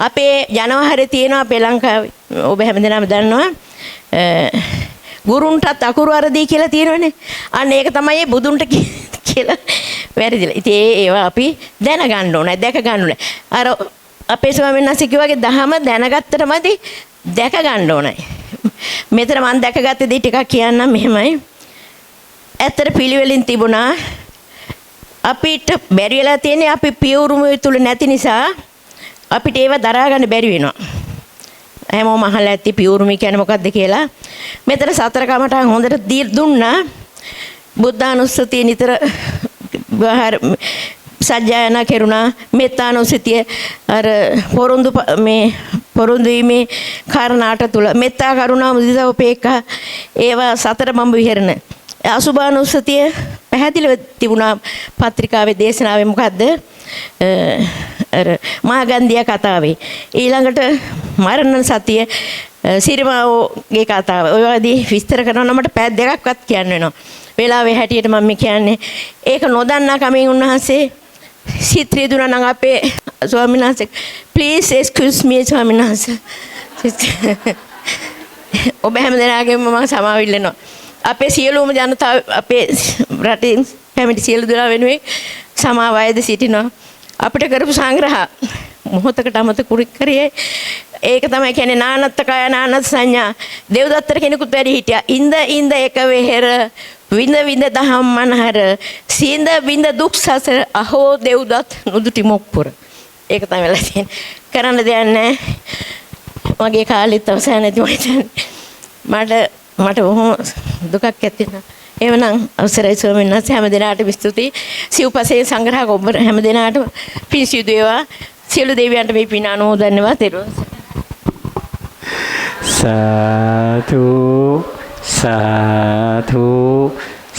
Speaker 3: අපේ ජනවහරේ තියෙනවා අපේ ලංකාවේ ඔබ හැමදෙනාම දන්නවා ගුරුන්ටත් අකුරු අරදී කියලා තියෙනවනේ. අන්න ඒක තමයි බුදුන්ට කියලා වැරදිලා. ඉතින් ඒවා අපි දැනගන්න ඕනේ, දැක ගන්න ඕනේ. අර අපේ ස්වාමීන් වහන්සේ කිව්වාගේ දහම දැනගත්තටමදි දැක ගන්න ඕනේ. මෙතන මම දැකගත්ත දේ ටිකක් කියන්නම් මෙහෙමයි. ඇත්තට පිළිවෙලින් තිබුණා අපිට බැරි වෙලා තියෙන්නේ අපි පියවුරුම තුල නැති නිසා අපිට ඒව දරා ගන්න බැරි වෙනවා. හැමෝම අහලා ඇති පියවුරුම කියන්නේ මොකක්ද කියලා. මෙතන සතර කමටහන් හොඳට දුන්නා. බුද්ධානුස්සතිය නිතර සජ්ජායනා කෙරුණා. මෙත්තානුස්සතිය අර පොරොන්දු වීමේ කාරණාට තුල මෙත්තා කරුණා මුදිතා උපේක්ඛා ඒවා සතර බඹ විහෙරණ. අසුභානුස්සතිය පැහැදිලිව තිබුණා පත්‍රිකාවේ දේශනාවේ මොකද්ද? අර මාගන්ධිය කතාවේ. ඊළඟට මරණ සතිය සිරිමාවෝගේ කතාව. ඔය වගේ විස්තර කරනවා මට පැය දෙකක්වත් කියන්න වෙනවා. වෙලාවේ හැටියට මම කියන්නේ ඒක නොදන්නා කමින් උන්වහන්සේ සිත්‍රි දුනා නම් අපේ ස්වාමීන් වහන්සේ ප්ලීස් එක්ස්කියුස් මී ස්වාමීන් වහන්සේ ඔබ හැමදෙනාගේම මම සමාව ඉල්ලනවා. අපේ සියලුම ජනතාව අපේ රටින් පැමිණි සියලු දෙනා වෙනුවෙන් සමාව අයද සිටිනවා. අපිට කරපු සංග්‍රහ මොහොතකට අමතක කුරිකරියේ ඒක තමයි කියන්නේ නානත්ත කාය නානත් සංඥා. දෙව්දත්තර කෙනෙකුත් වැඩි හිටියා. ඉඳ එක වෙහෙර විඳ විඳ දහම් මනහර සීඳ විඳ දුක් සසර අහෝ දෙව්දත් නුදුටි මොක්පුර. ඒක තමයි වෙලා තියෙන්නේ. කරන්න දෙයක් නැහැ. මගේ කාලෙත් අවසන් නැති මට බොහොම දුකක් ඇති වෙනවා. එවනම් අවසරයි ස්වාමීන් වහන්සේ හැම දිනාටම ස්තුතියි. සිව්පසේ සංග්‍රහක ඔබ හැම දිනාටම පින් සිදු වේවා. සියලු දෙවියන්ට මේ පින් අනුමෝදන්වා තෙරුවන්
Speaker 2: සාදු සාදු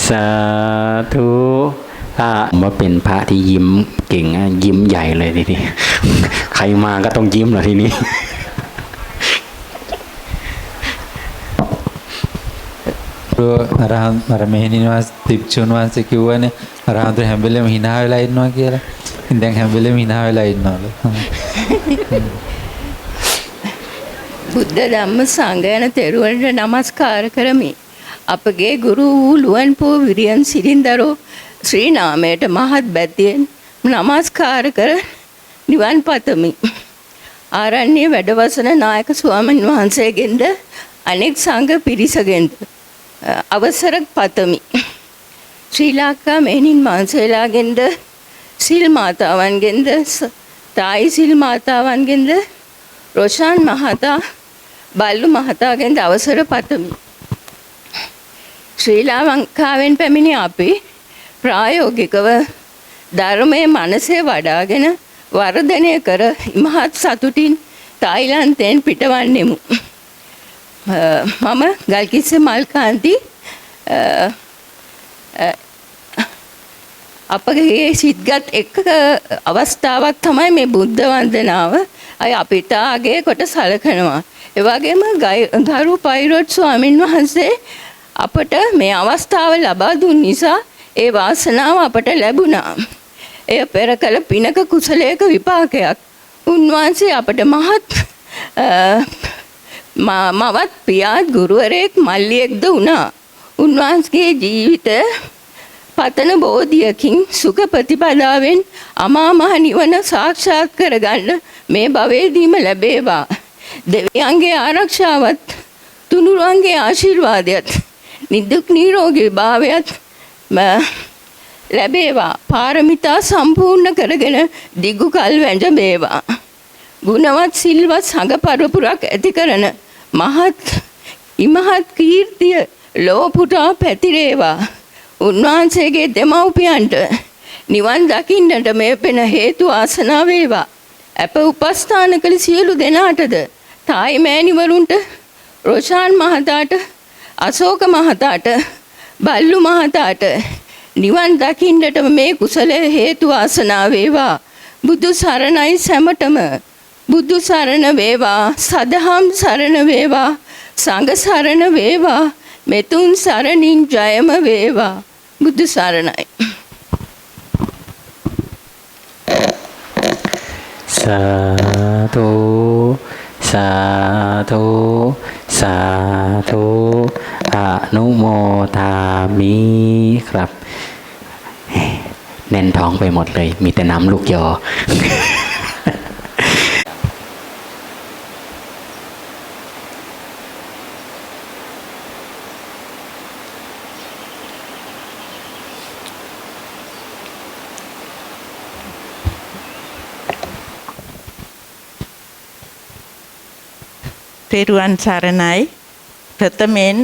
Speaker 2: සාදු ผมว่าเป็นพระที่ยิ้มเก่งนะยิ้มใหญ่เลยทีนี้ ใครมาก็ต้องยิ้มเลยทีนี้
Speaker 4: අර මෙහෙණින් වහන්සේ තිප්චුන් වහන්සේ කිව්වනේ අරහන්ත හැම වෙලෙම hina වෙලා ඉන්නවා කියලා. දැන් හැම වෙලෙම hina වෙලා ඉන්නවලු.
Speaker 5: බුද්ධ ධම්ම සංඝ යන තෙරුවන්ට නමස්කාර කරමි. අපගේ ගුරු වූ ලුවන්පෝ විරියන් සිරින්දරෝ ශ්‍රී නාමයට මහත් බැතියෙන් නමස්කාර කර නිවන් පතමි. ආරණ්‍ය වැඩවසන නායක ස්වාමීන් වහන්සේගෙන්ද අනෙක් සංඝ පිරිසගෙන්ද අවසර පතමි. ශ්‍රී ලංකා මෙහෙණින් වහන්සේලාගෙන්ද සිල් මාතාවන්ගෙන්ද තායි සිල් මාතාවන්ගෙන්ද රොෂාන් මහතා බල්ලු මහතාගෙන්ද අවසර පතමි. ශ්‍රී ලංකාවෙන් පැමිණි අපි ප්‍රායෝගිකව ධර්මයේ මනසේ වඩාගෙන වර්ධනය කර ඉමහත් සතුටින් තායිලන්තයෙන් පිටවන්නෙමු. මම ගල්කිස්ස මල්කාන්ති අපගේ සිත්ගත් එක් අවස්ථාවක් තමයි මේ බුද්ධ වන්දනාව. අය අපිට ආගේ කොට සලකනවා. ඒ වගේම ගරු පෛරොත් ස්වාමින් වහන්සේ අපට මේ අවස්ථාව ලබා දුන් නිසා ඒ වාසනාව අපට ලැබුණා. එය පෙර කළ පිනක කුසලයක විපාකයක්. උන්වහන්සේ අපට මහත් මවත් පියාත් ගුරුවරයෙක් මල්ලියෙක්ද වුණා. උන්වහන්සේගේ ජීවිත පතන බෝධියකින් සුඛ ප්‍රතිපදාවෙන් අමා මහ නිවන සාක්ෂාත් කරගන්න මේ භවයේදීම ලැබේවා. දෙවියන්ගේ ආරක්ෂාවත් තුනුරුවන්ගේ ආශිර්වාදයත් නිදුක් නිරෝගී භාවයත් ලැබේවා. පාරමිතා සම්පූර්ණ කරගෙන දිගු කල් වැඳේවා. ගුණවත් සිල්වත් සංඝ පරපුරක් ඇති කරන ඉමහත් කීර්තිය ලෝපුටා පැතිරේවා. උන්වහන්සේගේ දෙමව්පියන්ට නිවන් දකින්නට මේ පෙන හේතු ආසනාව වේවා. අප උපස්ථාන කළ සියලු දෙනාටද තායි මෑණිවරුන්ට රොෂාන් මහතාට අශෝක මහතාට බල්ලු මහතාට නිවන් දකින්නට මේ කුසලයේ හේතු ආසනාව වේවා. බුදු සරණයි සැමටම. බුදු සරණ වේවා. සදහම් සරණ වේවා. සංඝ සරණ වේවා. මෙතුන් සරණින් ජයම වේවා. බුදු සරණයි.
Speaker 2: සාදු සාදු සාදු අනුමෝදාමි ครับแน่นท้องไปหมดเลยมีแต่น้ำลูกยอ
Speaker 6: තෙරුවන් සරණයි. ප්‍රථමයෙන්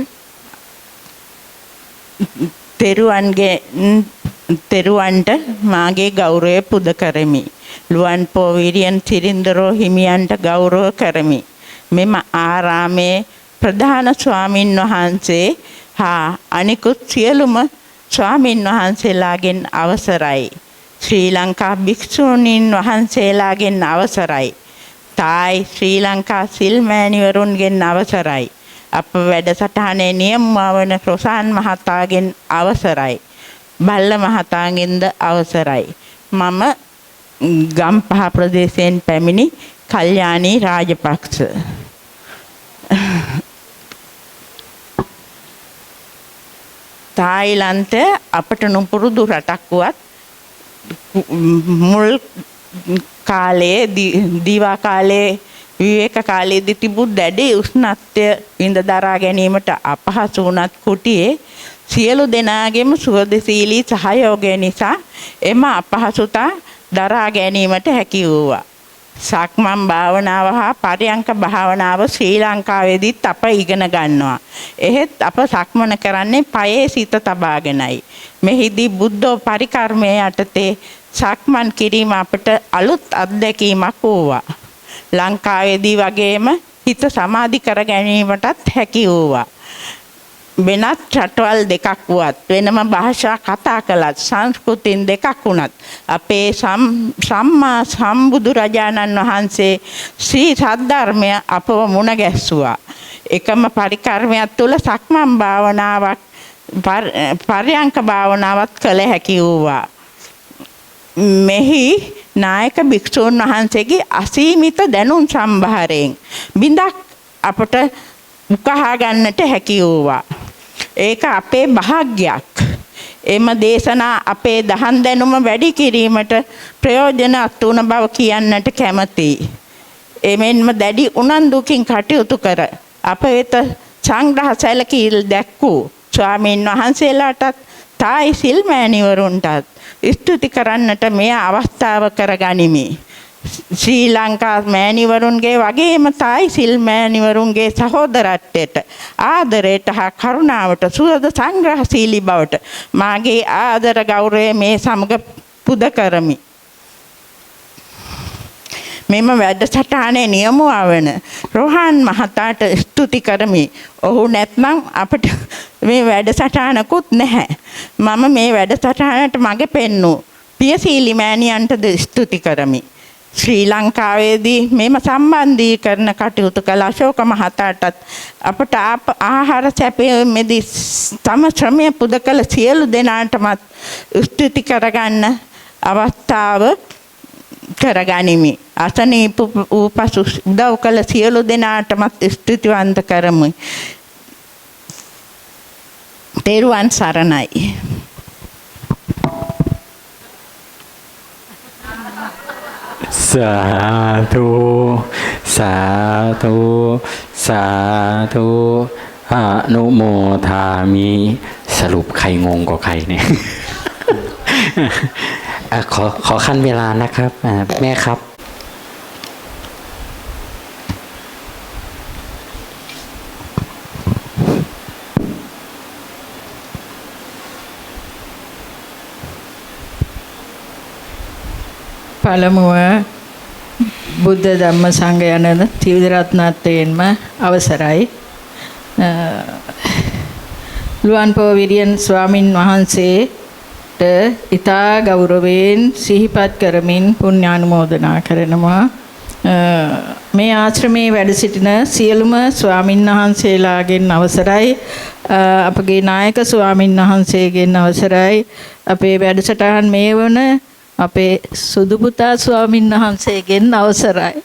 Speaker 6: තෙරුවන්ට මාගේ ගෞරවය පුද කරමි. ලුවන්පෝ විරියන් තිරින්දරෝ හිමියන්ට ගෞරව කරමි. මෙම ආරාමේ ප්‍රධාන ස්වාමින් වහන්සේ හා අනිකුත් සියලුම ස්වාමින් වහන්සේලාගෙන් අවසරයි. ශ්‍රී ලංකා භික්ෂුණීන් වහන්සේලාගෙන් අවසරයි. තායි ශ්‍රී ලංකා සිල් මෑණිවරුන්ගෙන් අවසරයි. අප වැඩසටහනේ නියමුවා වන රොෂාන් මහතාගෙන් අවසරයි. බල්ල මහතාගෙන්ද අවසරයි. මම ගම්පහ ප්‍රදේශයෙන් පැමිණි කල්යාණී රාජපක්ෂ. තායිලන්තය අපට නුපුරුදු රටක් වුවත් මුල් කාලයේ දිවා කාලයේ විවේක කාලයේදී තිබුණු දැඩි උෂ්ණත්වය විඳ දරා ගැනීමට අපහසු වුණත් කුටියේ සියලු දෙනාගේම සුවදශීලී සහයෝගය නිසා එම අපහසුතා දරා ගැනීමට හැකි වූවා. සක්මන් භාවනාව හා පරයන්ක භාවනාව ශ්‍රී ලංකාවේදීත් අප ඉගෙන ගන්නවා. එහෙත් අප සක්මන කරන්නේ පයේ සිත තබාගෙනයි. මෙහිදී බුද්ධ පරිකර්මයේ යටතේ සක්මන් කිරීම අපට අලුත් අත්දැකීමක් වූවා. ලංකාවේදී වගේම හිත සමාධි කර ගැනීමටත් හැකි වූවා. වෙනත් රටවල් දෙකක් වුවත් වෙනම භාෂා කතා කළත් සංස්කෘතින් දෙකක් වුණත් අපේ සම්මා සම්බුදුරජාණන් වහන්සේ ශ්‍රී සද්ධර්මය අපව මුණ ගැස්සුවා. එකම පරිකර්මයක් තුළ සක්මන් භාවනාවක් පරයන්ක භාවනාවක් කළ හැකි වූවා. මෙහි නායක භික්ෂූන් වහන්සේගේ අසීමිත දැනුම් සම්භාරයෙන් බිඳක් අපට උකහා ගන්නට හැකි වූවා. ඒක අපේ භාග්යක්. එම දේශනා අපේ දහම් දැනුම වැඩි කිරීමට ප්‍රයෝජනවත් වුණ බව කියන්නට කැමැතියි. එමෙන්ම දැඩි උනන්දුකින් කටයුතු කර අප වෙත සංග්‍රහ සැලකිලි දැක්වූ ස්වාමීන් වහන්සේලාටත් තායි සිල් මෑණිවරුන්ටත් ස්තුති කරන්නට මේ අවස්ථාව කරගනිමි. ශ්‍රී ලංකා මෑණිවරුන්ගේ වගේම තායි සිල් මෑණිවරුන්ගේ සහෝදරත්වයට ආදරයට හා කරුණාවට සුවද සංග්‍රහශීලී බවට මාගේ ආදර ගෞරවය මේ සමග පුද කරමි. මෙම වැඩසටහනේ නියමුවා වන රෝහන් මහතාට ස්තුති කරමි. ඔහු නැත්නම් අපට මේ වැඩසටහනකුත් නැහැ. මම මේ වැඩසටහනට මඟ පෙන්වූ පියසීලි මෑණියන්ටද ස්තුති කරමි. ශ්‍රී ලංකාවේදී මෙම සම්බන්ධීකරණ කටයුතු කළ අශෝක මහතාටත් අපට ආහාර සැපයීමේදී තම ශ්‍රමය පුද කළ සියලු දෙනාටමත් ස්තුති කරගන්න අවස්ථාව කරගනිමි. අසනීප වූ පසු උදව් කළ සියලු දෙනාටමත් ස්තුතිවන්ත කරමු. තෙරුවන් සරණයි.
Speaker 2: සාදු සාදු සාදු อนุโมทามิสรุปใครงงกว่าใครเนี่ย ขอขั้นเวลานะครับแม่ครับ
Speaker 7: පළමුව බුද්ධ ධම්ම සංඝ යන ත්‍රිවිධ රත්නත්‍රයෙන්ම අවසරයි. ලුවන්පොව විරියන් ස්වාමින් වහන්සේට ඉතා ගෞරවයෙන් සිහිපත් කරමින් පුණ්‍යානුමෝදනා කරනවා. මේ ආශ්‍රමයේ වැඩ සිටින සියලුම ස්වාමින් වහන්සේලාගෙන් අවසරයි. අපගේ නායක ස්වාමින් වහන්සේගෙන් අවසරයි. අපේ වැඩසටහන් මේ වන අපේ සුදු පුතා ස්වාමීන් වහන්සේගෙන් අවසරයි.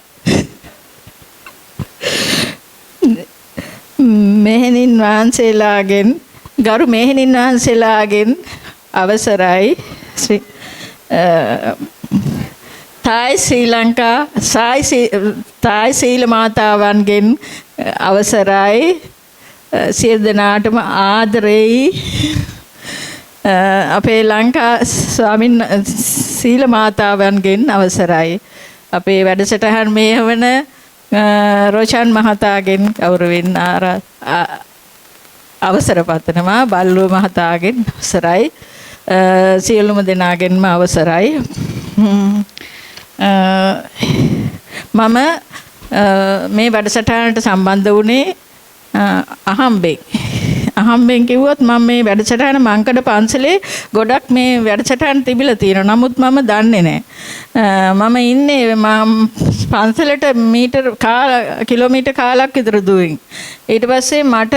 Speaker 7: මෙහෙණින් වහන්සේලාගෙන් ගරු මෙහෙණින් වහන්සේලාගෙන් අවසරයි. තායි ශ්‍රී ලංකා තායි සීල මාතාවන්ගෙන් අවසරයි. සියලු දෙනාටම ආදරෙයි. අපේ ලංකා ස්වාමින් සීල මාතාවන්ගෙන් අවසරයි. අපේ වැඩසටහන් මේවන රෝෂන් මහතාගෙන් ගෞරවයෙන් අවසර පතනවා. බල්ලුව මහතාගෙන් අවසරයි. සියලුම දෙනාගෙන්ම අවසරයි. මම මේ වැඩසටහනට සම්බන්ධ වුණේ අහම්බෙන් කිව්වොත් මම මේ වැඩසටහන මංකඩ පන්සලේ ගොඩක් මේ වැඩසටහන තිබිලා තියෙනවා. නමුත් මම දන්නේ නැහැ. මම ඉන්නේ පන්සලට කිලෝමීටර් කාලක් විතර දුරින්. ඊට පස්සේ මට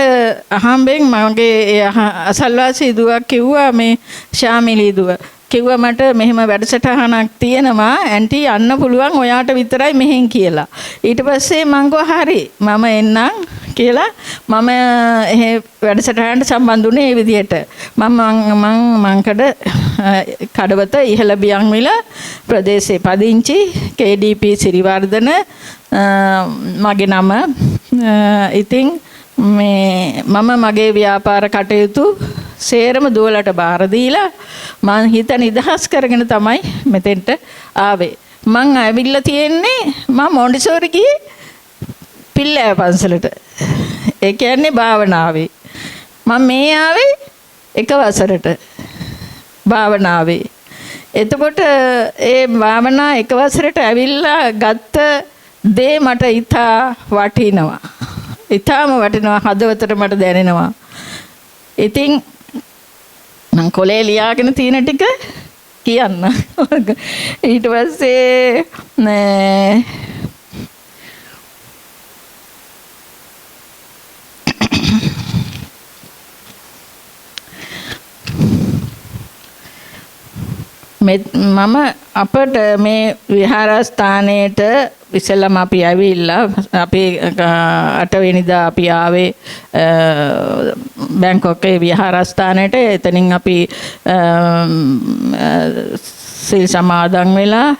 Speaker 7: අහම්බෙන් මගේ අසල්වාසී දුවක් කිව්වා මේ ශාමිලී දුව. කිව්වා මට මෙහෙම වැඩසටහනක් තියෙනවා ඇන්ටි යන්න පුළුවන් ඔයාට විතරයි මෙහෙන් කියලා. ඊට පස්සේ මං ගෝ හරි මම එන්නම් කියලා මම එහෙ වැඩසටහනට සම්බන්ධ වුණේ ඒ විදිහට. මංකඩ කඩවත ඉහළ බියන්විල ප්‍රදේශයේ පදිංචි KDP සිරිවර්ධන මගේ නම. ඉතින් මම මගේ ව්‍යාපාර කටයුතු සේරම දුවලට බාර දීලා මං හිත නිදහස් කරගෙන තමයි මෙතෙන්ට ආවේ. මං ඇවිල්ලා තියෙන්නේ මම මොන්ටිසෝරි ගියේ පිල්ලෑ පන්සලට. ඒ කියන්නේ භාවනාවේ. මම මේ ආවේ එක වසරට භාවනාවේ. එතකොට ඒ භාවනා එක වසරට ඇවිල්ලා ගත්ත දේ මට ඉතා වටිනවා. ඉතාම වටිනවා. හදවතට මට දැනෙනවා. ඉතින් මං කොලේ ලියාගෙන තියෙන ටික කියන්න. ඊට පස්සේ මම අපට මේ විහාරස්ථානයේට ඉස්සෙල්ලාම අපි ඇවිල්ලා අපි 8 වෙනිදා අපි ආවේ බැංකොක්ේ විහාරස්ථානයට. එතනින් අපි සීල් සමාදන් වෙලා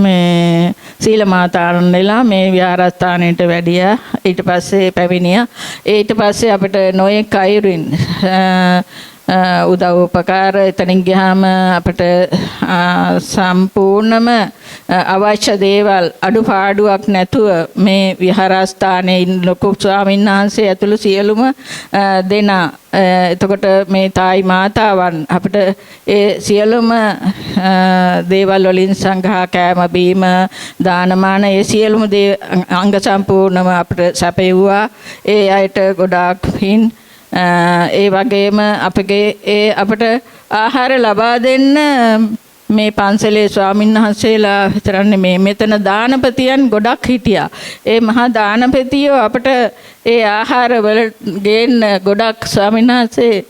Speaker 7: මේ සීල මාතාරන් වෙලා මේ විහාරස්ථානයට වැඩියා. ඊට පස්සේ පැමිණියා. ඊට පස්සේ අපිට නොයෙක් අයුරින් උදව් උපකාර එතනින් ගියාම අපිට සම්පූර්ණම අවශ්‍ය දේවල් අඩුපාඩුවක් නැතුව මේ විහාරස්ථානයේ ලොකු ස්වාමීන් වහන්සේ ඇතුළු සියලුම දෙනා එතකොට මේ තායි මාතාවන් අපිට ඒ සියලුම දේවල් වලින් සංඝා කෑම බීම දානමාන ඒ සියලුම දේ අංග සම්පූර්ණව අපිට සැපයුවා. ඒ අයට ගොඩාක් පින්. ඒ වගේම අපට ආහාර ලබා දෙන්න මේ පන්සලේ ස්වාමීන් වහන්සේලා විතරක් නෙමේ මෙතන දානපතියන් ගොඩක් හිටියා. ඒ මහා දානපතියෝ අපට ඒ ආහාර වල ගේන්න ගොඩක් ස්වාමීන් වහන්සේ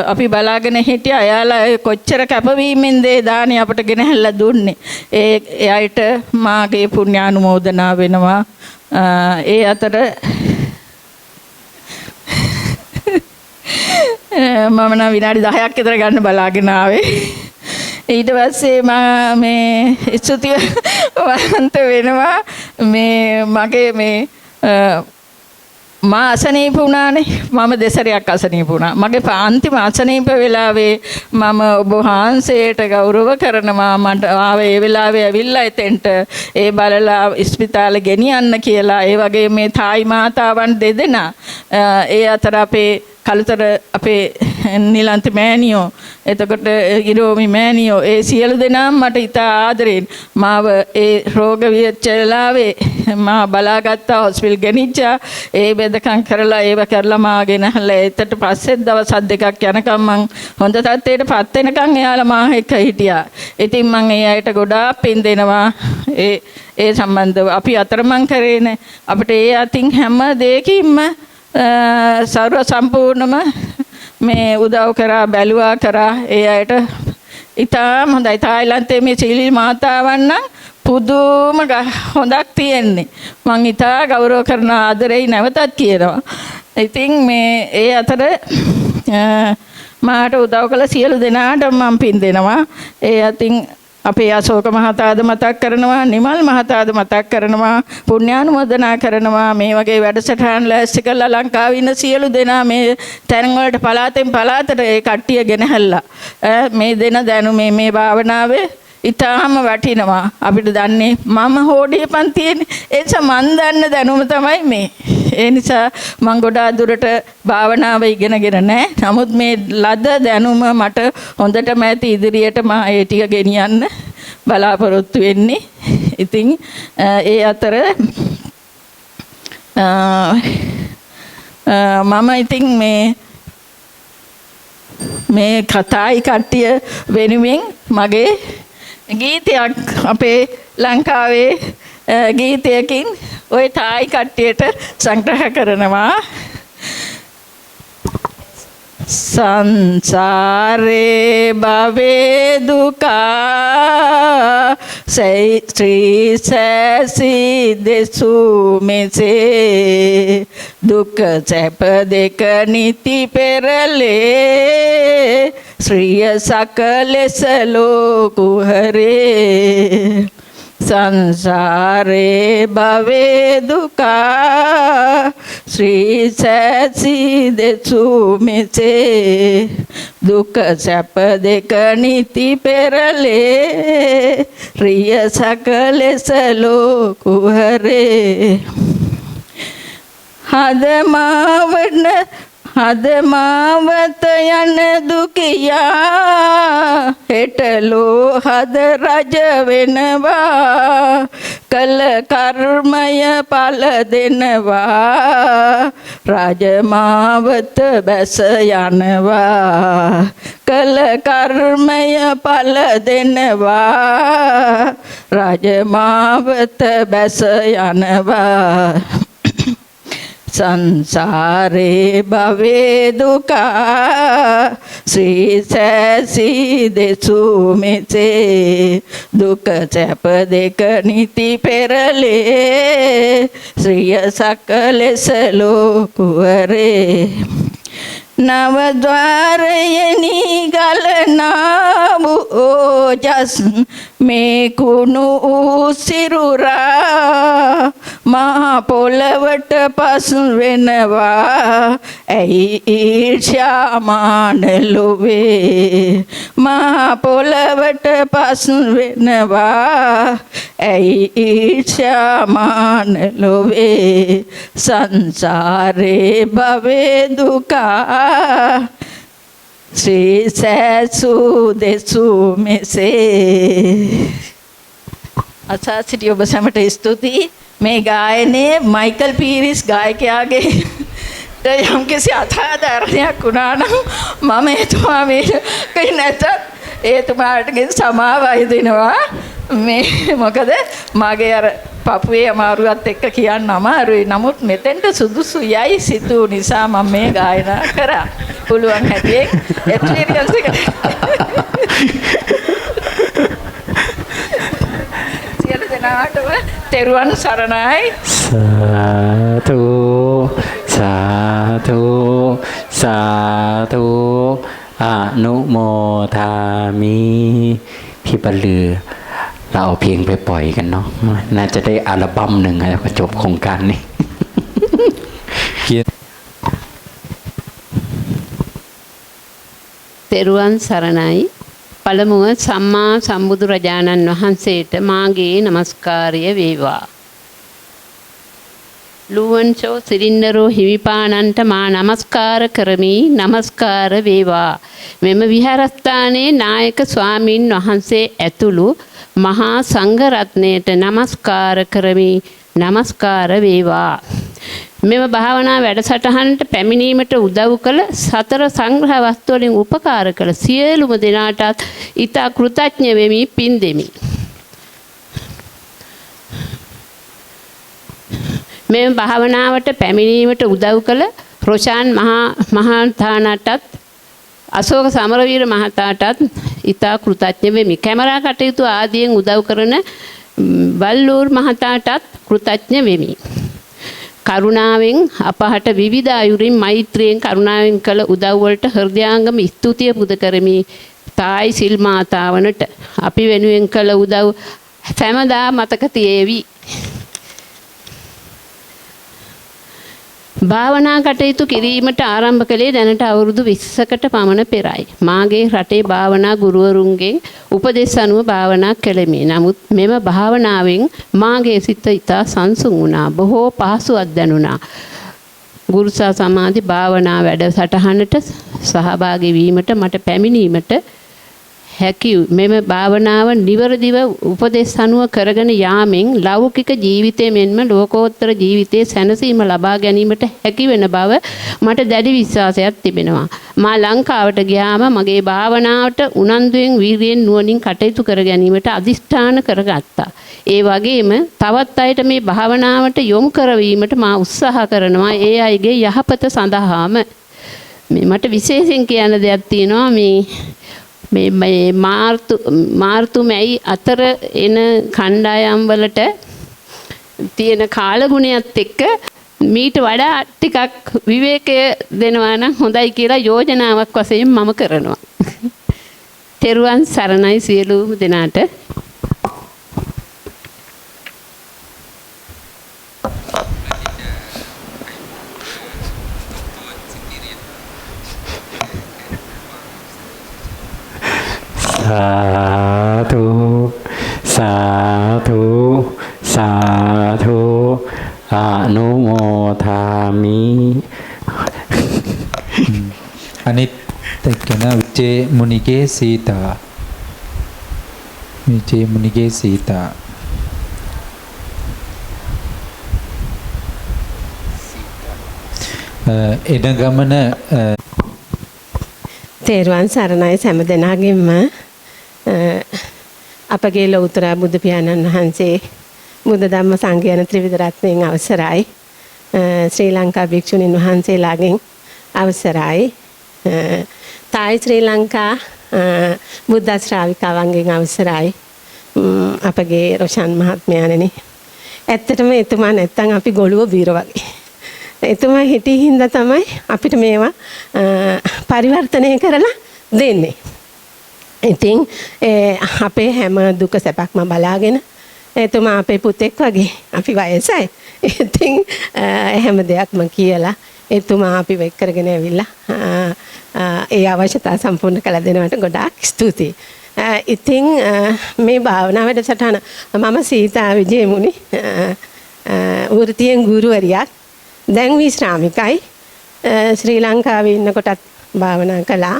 Speaker 7: අපි බලාගෙන හිටියා. එයාලා කොච්චර කැපවීමෙන්ද ඒ දානි අපට ගෙනහැල්ලා දුන්නේ. ඒ අයට මාගේ පුණ්‍යානුමෝදනා වෙනවා. ඒ අතර මම නම් විනාඩි 10ක් විතර ගන්න බලාගෙන ආවේ. ඊට පස්සේ මම මේ ස්තුතිය වන්ත වෙනවා මේ මගේ මේ මා අසනීප වුණානේ. මම දෙසරයක් අසනීප වුණා. මගේ අන්තිම අසනීප වෙලාවේ මම ඔබ වහන්සේට ගෞරව කරනවා. මට ආවේ ඒ වෙලාවේ ඇවිල්ලා එතෙන්ට ඒ බලලා ඉස්පිතාලේ ගෙනියන්න කියලා. ඒ වගේ මේ තායි මාතාවන් දෙදෙනා ඒ අතර අපේ කලතර අපේ නිලන්ති මෑණියෝ එතකොට ඉරෝමි මෑණියෝ ඒ සියලු දෙනාම මට ඉතා ආදරෙන් මාව ඒ රෝග වෙච්චලාවේ මා බලාගත්තා. හොස්පිටල් ගෙනිච්චා. ඒ බෙදකම් කරලා ඒව කරලා මාගෙන හැලා එතට පස්සේ දවස් දෙකක් යනකම් මං හොඳ තත්ත්වයටපත් වෙනකම් එයාලා මා එක්ක හිටියා. ඉතින් මං ඒ අයට ගොඩාක් පින් දෙනවා. ඒ සම්බන්ධව අපි අතරමං කරේනේ. අපිට ඒ අතින් හැම දෙයකින්ම සර්ව සම්පූර්ණම මේ උදව් කරා බැලුවා කරා. ඒ අයට ඉතාම හොඳයි. තායිලන්තයේ මේ සීලි මාතාවන් නම් පුදුම හොඳක් තියෙන්නේ. මං ඉතා ගෞරව කරන ආදරෙයි නැවතත් කියනවා. ඉතින් මේ ඒ අතර මාට උදව් කළ සියලු දෙනාට මම පින් දෙනවා. ඒ අතින් අපේ අශෝක මහතාද මතක් කරනවා. නිමල් මහතාද මතක් කරනවා. පුණ්‍යානුමෝදනා කරනවා. මේ වගේ වැඩසටහන් ලෑස්ති කරලා ලංකාවේ ඉන්න සියලු දෙනා මේ තැන් වලට පලාතෙන් පලාතට ඒ කට්ටිය ගෙනහැල්ලා මේ දෙන දැනුමේ මේ භාවනාවේ ඉතාම වටිනවා. අපිට දන්නේ මම හෝඩිය පන්තියනේ. ඒ නිසා මන් දන්න දැනුම තමයි මේ. ඒ නිසා මං ගොඩාක් දුරට භාවනාව ඉගෙනගෙන නැහැ. නමුත් මේ ලද දැනුම මට හොඳටම ඇති. ඉදිරියට මම ඒ ටික ගෙනියන්න බලාපොරොත්තු වෙන්නේ. ඉතින් ඒ අතර මම ඉතින් මේ කතායි කට්ටිය වෙනුවෙන් මගේ ගීතයක් අපේ ලංකාවේ ගීතයකින් ওই තායි කට්ටියට සංග්‍රහ කරනවා. සංසාරේ භවේ දුකා ශ්‍රී සැසී දෙසු මෙසේ දුක සැප දෙක නිති පෙරලේ ශ්‍රිය සකලෙස ලෝකුහරේ සංසාරේ භවේ දුකා ශ්‍රී සැසී දෙසු මෙසේ දුක සැප දෙක නිති පෙරලේ රිය සකලෙස ලෝකුහරේ හද මාවත යන දුකියා හෙටලෝ හද රජ වෙනවා කල කර්මය ඵල දෙනවා රජමාවත බැස යනවා කල කර්මය ඵල දෙනවා රජමාවත බැස යනවා සංසාරේ භවේ දුක ශ්‍රී සැසී දෙසූ මෙසේ දුක සැප දෙක නිති පෙරලේ ශ්‍රිය සකලෙස ලෝකුවරේ නවද්වාරයනි ගලනා ඕජස් මේ කුණු සිරුරා මා පොළවට පසු වෙනවා ඇයි ඊර්ෂ්‍යාමාන ලොවේ මා පොළවට පසු වෙනවා ඇයි ඊර්ෂ්‍යාමාන ලොවේ සංසාරේ භවේ දුකා ශ්‍රී සැසූ දෙසූ මෙසේ. අසා සිටි ඔබ සැමට ස්තුතියි. මේ ගායනයේ මයිකල් පීරිස් ගායකයාගේ යම්කිසි අසාධාරණයක් වුණා නම් මම එතුමා මේක නැතත් එතුමාටගෙන් සමාවයි දෙනවා. මේ මොකද මගේ අර පපුවේ අමාරුවත් එක්ක කියන්න අමාරුයි. නමුත් මෙතෙන්ට සුදුසු යයි සිතූ නිසා මම මේ ගායනා කරා. පුළුවන් හැටියෙන් එක්ස්පීරියන්ස් එක. සියලු දෙනාටම තෙරුවන් සරණයි.
Speaker 2: සාතු සාතු සාතු අනුමෝදාමි พี่บรรลือเราเอาเพลงไปปล่อยกันเนาะน่าจะได้อัลบั้มหนึ่งแล้วก็จบโครงการนี้
Speaker 8: තෙරුවන් සරණයි. පළමුව සම්මා සම්බුදුරජාණන් වහන්සේට මාගේ নমස්කාරය වේවා. ලුවන්චෝ සිරින්දරෝ හිමිපාණන්ට මා নমස්කාර කරමි. নমස්කාර වේවා. මෙම විහාරස්ථානයේ නායක ස්වාමින් වහන්සේ ඇතුළු මහා සංඝ රත්නයට নমස්කාර කරමි. নমස්කාර වේවා. මෙම භාවනා වැඩසටහනට පැමිණීමට උදව් කළ සතර සංග්‍රහ වස්තු වලින් උපකාර කළ සියලුම දෙනාටත් ඊතා කෘතඥ වෙමි පින් දෙමි. මෙම භාවනාවට පැමිණීමට උදව් කළ රොෂාන් මහතාණටත් අශෝක සමරවීර මහතාටත් ඊතා කෘතඥ වෙමි. කැමරා කටයුතු ආදියෙන් උදව් කරන බල්ලූර් මහතාටත් කෘතඥ වෙමි. කරුණාවෙන් අපහට විවිධ අයුරින් මෛත්‍රියෙන් කරුණාවෙන් කළ උදව් වලට හෘදයාංගම ස්තුතිය පුද කරමි. තායි සිල් මාතාවනට අපි වෙනුවෙන් කළ උදව් හැමදා මතක තියේවි. භාවනා කටයුතු කිරීමට ආරම්භ කළේ දැනට අවුරුදු 20කට පමණ පෙරයි. මාගේ රටේ භාවනා ගුරුවරුන්ගෙන් උපදෙස් අනුව භාවනා කළෙමි. නමුත් මෙම භාවනාවෙන් මාගේ සිත ඉතා සංසුන් වුණා. බොහෝ පහසුවක් දැනුණා. ගුරුසා සමාධි භාවනා වැඩසටහනට සහභාගී වීමට මට පැමිණීමට හැකි මෙම භාවනාව නිවරදිව උපදෙස් අනුව කරගෙන යාමෙන් ලෞකික ජීවිතය මෙන්ම ලෝකෝත්තර ජීවිතයේ සැනසීම ලබා ගැනීමට හැකි වෙන බව මට දැඩි විශ්වාසයක් තිබෙනවා. මා ලංකාවට ගියාම මගේ භාවනාවට උනන්දුවෙන් වීරියෙන් නුවණින් කටයුතු කර ගැනීමට අදිෂ්ඨාන කරගත්තා. ඒ වගේම තවත් අයට මේ භාවනාවට යොමු කරවීමට මා උත්සාහ කරනවා. ඒ අයගේ යහපත සඳහාම මට විශේෂයෙන් කියන්න දෙයක් තියෙනවා. මේ මාර්තු මැයි අතර එන කණ්ඩායම් වලට තියෙන කාලගුණයත් එක්ක මීට වඩා ටිකක් විවේකය දෙනවා නම් හොඳයි කියලා යෝජනාවක් වශයෙන් මම කරනවා. තෙරුවන් සරණයි සියලුම දෙනාට.
Speaker 2: සාතු සාතු සාතු අනුමෝදාමි.
Speaker 4: අනිත් එක්කන විජේ මුනිගේ සීතා. විජේ මුනිගේ සීතා. එන ගමන
Speaker 9: තෙරුවන් සරණයි සෑම දෙනාගෙන්ම. අපගේ ලෞතර බුදු පියාණන් වහන්සේ බුද්ධ ධම්ම සංඝ යන ත්‍රිවිධ රත්නයෙන් අවසරයි. ශ්‍රී ලංකා භික්ෂුණීන් වහන්සේලාගෙන් අවසරයි. තායි ශ්‍රී ලංකා බුද්ධ ශ්‍රාවිකාවන්ගෙන් අවසරයි. අපගේ රොෂාන් මහත්මයාණනි. ඇත්තටම එතුමා නැත්තම් අපි ගොළුව බීර වගේ. එතුමා හිටිය හින්දා තමයි අපිට මේවා පරිවර්තනය කරලා දෙන්නේ. ඉතින් අපේ හැම දුක සැපක්ම බලාගෙන එතුමා අපේ පුතෙක් වගේ අපි වයසයි. ඉතින් හැම දෙයක්ම කියලා එතුමා අපිව එක් කරගෙන ඇවිල්ලා ඒ අවශ්‍යතා සම්පූර්ණ කළ දෙනවට ගොඩාක් ස්තුතියි. ඉතින් මේ භාවනා වැඩසටහන මම සීතා විජේමුනි වෘත්තියෙන් ගුරුවරියක්. දැන් විශ්‍රාමිකයි. ශ්‍රී ලංකාවේ ඉන්නකොටත් භාවනා කළා.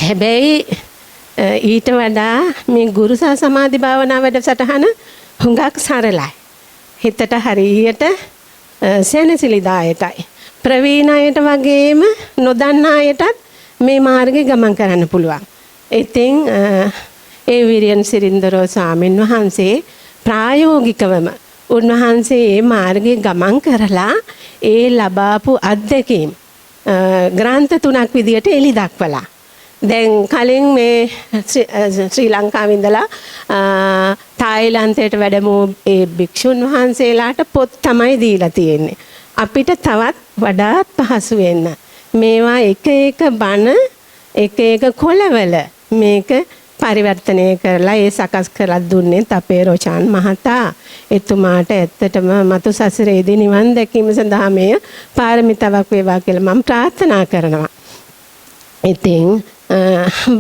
Speaker 9: හැබැයි ඊට වඩා මේ ගුරු සහ සමාධි භාවනා වැඩසටහන හුඟක් සරලයි. හිතට හරියට සැනසෙලිදායකයි. ප්‍රවීණ අයට වගේම නොදන්න අයටත් මේ මාර්ගේ ගමන් කරන්න පුළුවන්. ඉතින් ඒ විරියන් සිරින්දරෝ ස්වාමීන් වහන්සේ ප්‍රායෝගිකවම උන්වහන්සේ මේ මාර්ගේ ගමන් කරලා ඒ ලබාපු අත්දැකීම් ග්‍රන්ථ 3ක් විදියට එලි දක්වලා. දැන් කලින් මේ ශ්‍රී ලංකාවේ ඉඳලා තායිලන්තයට වැඩමු ඒ භික්ෂුන් වහන්සේලාට පොත් තමයි දීලා තියෙන්නේ. අපිට තවත් වඩාත් පහසු වෙන්න මේවා එක එක බණ එක එක කොළවල මේක පරිවර්තනය කරලා ඒ සකස් කරලා දුන්නේ අපේ රොෂාන් මහතා. එතුමාට ඇත්තටම මතු සසරේදී නිවන් දැකීම සඳහා මේ පාරමිතාවක් වේවා කියලා මම ප්‍රාර්ථනා කරනවා. ඉතින්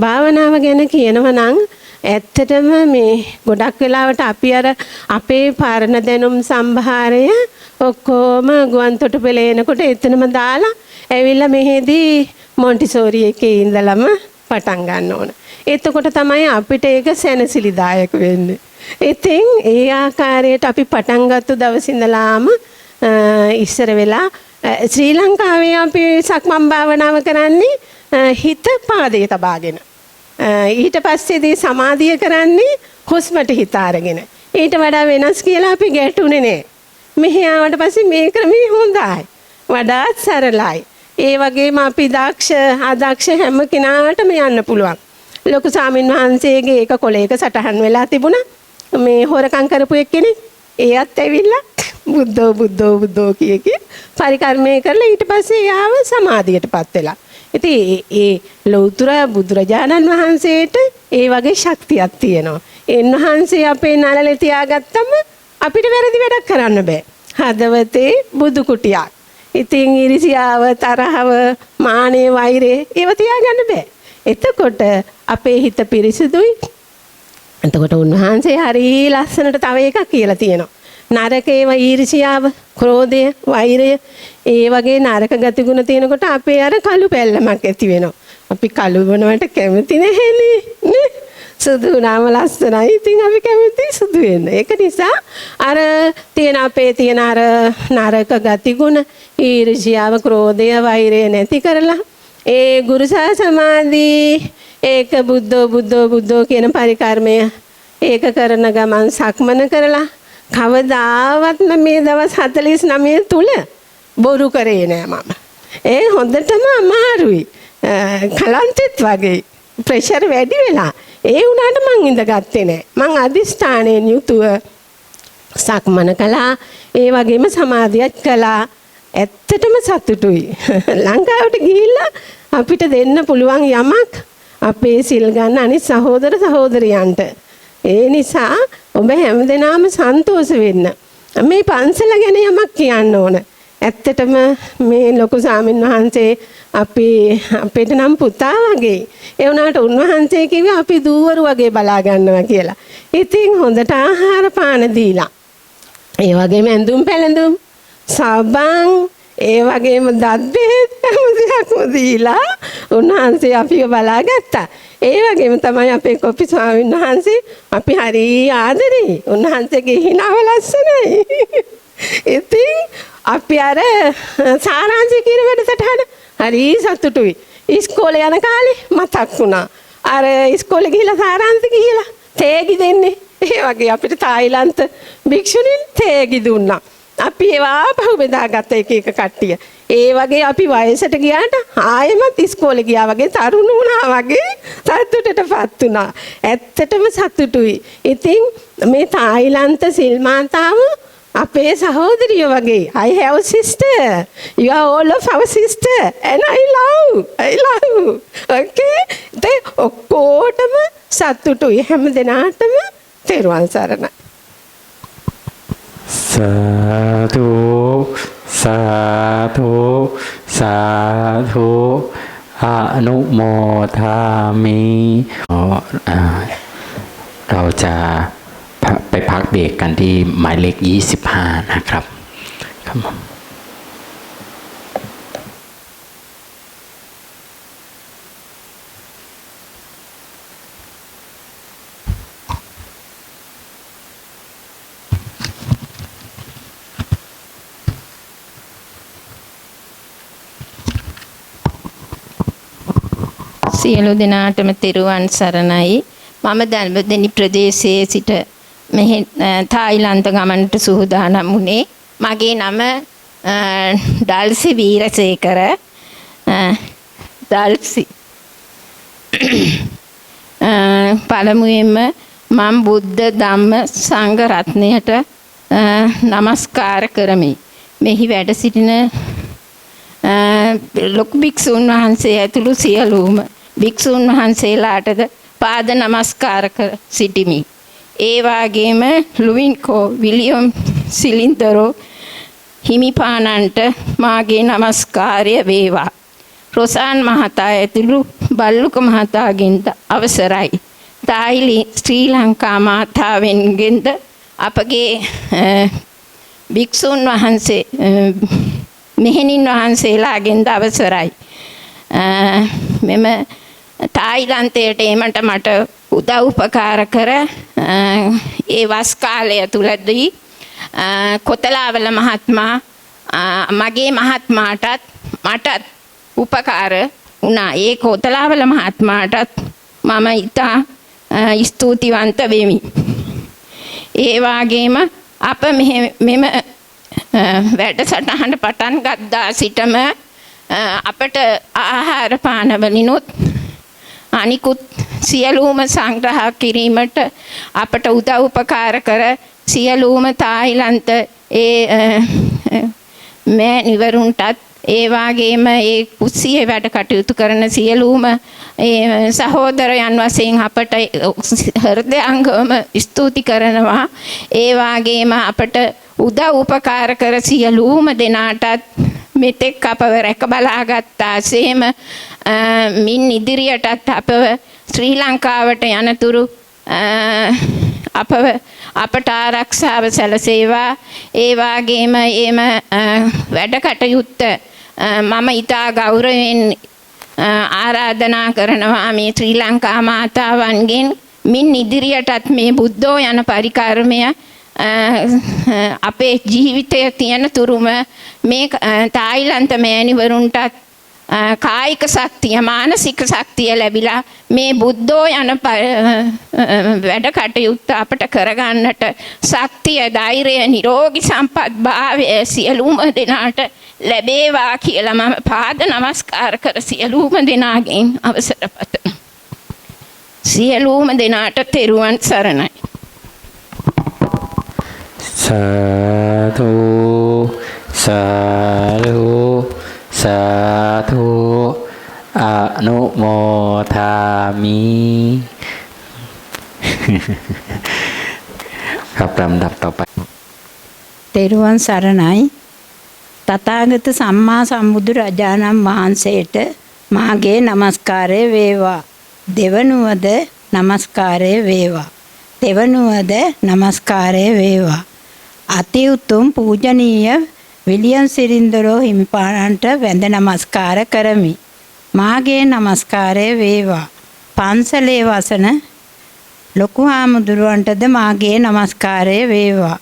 Speaker 9: භාවනාව ගැන කියනවා නම් ඇත්තටම මේ ගොඩක් වෙලාවට අපි අර අපේ පාරණ දැනුම් සම්භාරය ඔක්කොම ගුවන් තොටුපළේ එනකොට එතනම දාලා ඇවිල්ලා මෙහෙදී මොන්ටිසෝරි එකේ ඉඳලම පටන් ගන්න ඕන. එතකොට තමයි අපිට ඒක සැනසිලිදායක වෙන්නේ. ඉතින් ඒ ආකාරයට අපි පටන් ගත්ත දවස් ඉඳලාම ඉස්සර වෙලා ශ්‍රී ලංකාවේ අපි සක්මන් භාවනාව කරන්නේ හිත පාදයේ තබාගෙන. ඊට පස්සේදී සමාධිය කරන්නේ හුස්මට හිත අරගෙන. ඊට වඩා වෙනස් කියලා අපි ගැටුනේ නෑ. මෙහි ආවට පස්සේ මේ ක්‍රමය හොඳයි. වඩාත් සරලයි. ඒ වගේම අපි අදක්ෂ හැම කෙනාටම යන්න පුළුවන්. ලොකු ස්වාමීන් වහන්සේගේ එක කොලයක සටහන් වෙලා තිබුණා. මේ හොරකම් කරපු එක්කෙනෙක් එයත් ඇවිල්ලා බුද්ධෝ කිය පරිකර්මය කරලා ඊට පස්සේ යාව සමාධියටපත් වෙලා. ඉතින් ඒ ලෞතර බුදුරජාණන් වහන්සේට ඒ වගේ ශක්තියක් තියෙනවා. එන්වහන්සේ අපේ නළලේ තියාගත්තම අපිට වැරදි වැඩක් කරන්න බෑ. හදවතේ බුදු කුටියක්. ඉතින් iriසියාව, තරහව, මානෙ, වෛරය ඒව තියාගන්න බෑ. එතකොට අපේ හිත පිරිසිදුයි. එතකොට උන්වහන්සේ හරි ලස්සනට තව එකක් කියලා තියෙනවා. නරකේව ඊර්ෂියාව, ක්‍රෝධය, වෛරය ඒ වගේ නරක ගතිගුණ තියෙනකොට අපේ අර කළු පැල්ලමක් ඇති වෙනවා. අපි කළු වුණාට කැමති නැහැනේ නේ. සුදු වුණාම ලස්සනයි. ඉතින් අපි කැමති සුදු වෙන්න. ඒක නිසා අර අපේ තියෙන අර නරක ගතිගුණ ඊර්ෂියාව, ක්‍රෝධය, වෛරය නැති කරලා ඒ ගුරු සමාධි ඒක බුද්ධෝ කියන පරිකර්මය ඒක කරන ගමන් සක්මන කරලා කවදාවත්ම මේ දවස් 49 තුල බොරු කරේ නෑ මම. ඒ හොඳටම අමාරුයි. කලන්තෙත් වගේ ප්‍රෙෂර් වැඩි වෙලා. ඒ වුණාට මං ඉඳගත්තේ නෑ. මං අදිස්ථානයෙන් යුතුව සක්මන කළා. ඒ වගේම සමාධියක් කළා. ඇත්තටම සතුටුයි. ලංකාවට ගිහිල්ලා අපිට දෙන්න පුළුවන් යමක් අපේ සිල් ගන්න අනිත් සහෝදර සහෝදරියන්ට. ඒ නිසා ඔබ හැමදෙනාම සන්තෝෂ වෙන්න. මේ පන්සල ගැන යමක් කියන්න ඕන. ඇත්තටම මේ ලොකු ස්වාමීන් වහන්සේ අපිට නම් පුතා වගේ. ඒ වුණාට උන්වහන්සේ කිව්වේ අපි දූවරු වගේ බලා ගන්නවා කියලා. ඉතින් හොඳට ආහාර පාන දීලා. ඒ වගේම ඇඳුම් පැළඳුම් සබන් ඒ වගේම දත් බෙහෙත් හැමදේක්ම දීලා උන්වහන්සේ අපිව බලාගත්තා. ඒ වගේම තමයි අපේ කොපි ස්වාමීන් වහන්සේ අපි හරි ආදරේ. උන්වහන්සේගේ හිනාව ලස්සනයි. ඉතින් අපි අර සාරාංශය කියන වැඩසටහන හරි සතුටුයි. ඉස්කෝලේ යන කාලේ මතක් වුණා. අර ඉස්කෝලේ ගිහිලා සාරාංශ ගිහිලා තේගි දෙන්නේ. ඒ වගේ අපිට තායිලන්ත භික්ෂුණීන් තේගි දුන්නා. අපි ඒවා පහු බෙදාගත්ත එක කට්ටිය. ඒ වගේ අපි වයසට ගියාට ආයෙමත් ඉස්කෝලේ ගියා වගේ තරුණ වුණා වගේ සතුටටපත් වුණා. ඇත්තටම සතුටුයි. ඉතින් මේ තායිලන්ත සිල්මාතාව අපේ සහෝදරිය වගේ. I have sister. You are all of our sister and I love. Okay? ඒ ඔක්කොටම සතුටුයි හැම දිනාටම තෙරුවන් සරණයි.
Speaker 2: සාදු සාදු සාදු අනුමෝදාමි เราจะไปพักเบรกกันที่หมายเลข25นะครับครับผม
Speaker 5: සියලු දෙනාටම තෙරුවන් සරණයි. මම දල්බදෙනි ප්‍රදේශයේ සිට මෙහි තායිලන්ත ගමනට සූදානම් වුණේ. මගේ නම ඩල්සි වීරසේකර. ඩල්සි. පළමුවෙන්ම මම බුද්ධ ධම්ම සංඝ රත්නයට නමස්කාර කරමි. මෙහි වැඩ සිටින ලොකු භික්ෂුන් වහන්සේ ඇතුළු සියලුම භික්ෂුන් වහන්සේලාටද පාද නමස්කාර කර සිටිමි. ඒ වගේම ලුවින්කෝ විලියම් සිලින්දරෝ හිමිපාණන්ට මාගේ නමස්කාරය වේවා. රොසාන් මහතා ඇතුළු බල්ලුක මහතාගෙන්ද අවසරයි. තායිලි ශ්‍රී ලංකා මාතාවෙන්ගෙන්ද අපගේ භික්ෂුන් වහන්සේ මෙහෙණින් වහන්සේලාගෙන්ද අවසරයි. මෙම තායිලන්තයට එමට මට උදව් උපකාර කර ඒ වස් කාලය තුලදී කොතලාවල මහත්මයා මගේ මහත්මාටත් මටත් උපකාර වුණා. ඒ කොතලාවල මහත්මයාටත් මම ඉතා ස්තුතිවන්ත වෙමි. ඒ වගේම අප මෙම වැඩසටහන පටන් ගත්තා සිටම අපට ආහාර පාන වලිනුත් අනිකුත් සියලුම සංග්‍රහ කිරීමට අපට උදව් උපකාර කර සියලුම තායිලන්ත මේ නිවරුන්ටත් ඒ වගේම ඒ කුස්සියේ වැඩ කටයුතු කරන සියලුම ඒ සහෝදරයන් වශයෙන් අපට හෘදයාංගම ස්තුති කරනවා. ඒ වගේම අපට උදව් උපකාර කර සියලුම දෙනාටත් මෙතෙක් අපව රැක බලාගත්තාseම මින් ඉදිරියටත් අපව ශ්‍රී ලංකාවට යනතුරු අපට ආරක්ෂාව සැලසේවා. ඒ වගේම එම වැඩ කටයුත්ත මම ඉතා ගෞරවයෙන් ආරාධනා කරනවා මේ ශ්‍රී ලංකා මාතාවන්ගෙන් මින් ඉදිරියටත් මේ බුද්ධෝ යන පරිකර්මය අපේ ජීවිතය තියෙන තුරුම මේ තායිලන්ත මෑණිවරුන්ටත් කායික ශක්තිය මානසික ශක්තිය ලැබිලා මේ බුද්ධෝ යන වැඩ කටයුත්ත අපට කරගන්නට ශක්තිය ධෛර්යය නිරෝගී සම්පත් භාවය සියලුම දෙනාට ලැබේවා කියලා මම පාද නමස්කාර කර සියලුම දෙනාගෙන් අවසර පතනවා. සියලුම දෙනාට තෙරුවන් සරණයි.
Speaker 2: සාදු සාදු සාදු අනුමෝදාමි ครับลำดับต่อไป
Speaker 10: තෙරුවන් සරණයි. තථාගත සම්මා සම්බුදුරජාණන් වහන්සේට මාගේ නමස්කාරය වේවා. දෙවනුවද නමස්කාරය වේවා. තෙවනුවද නමස්කාරය වේවා. අති උතුම් පූජනීය විලියම් සිරින්දරෝ හිමිපාණන්ට වැඳ නමස්කාර කරමි. මාගේ නමස්කාරය වේවා. පන්සලේ වසන ලොකු හාමුදුරුවන්ටද මාගේ නමස්කාරය වේවා.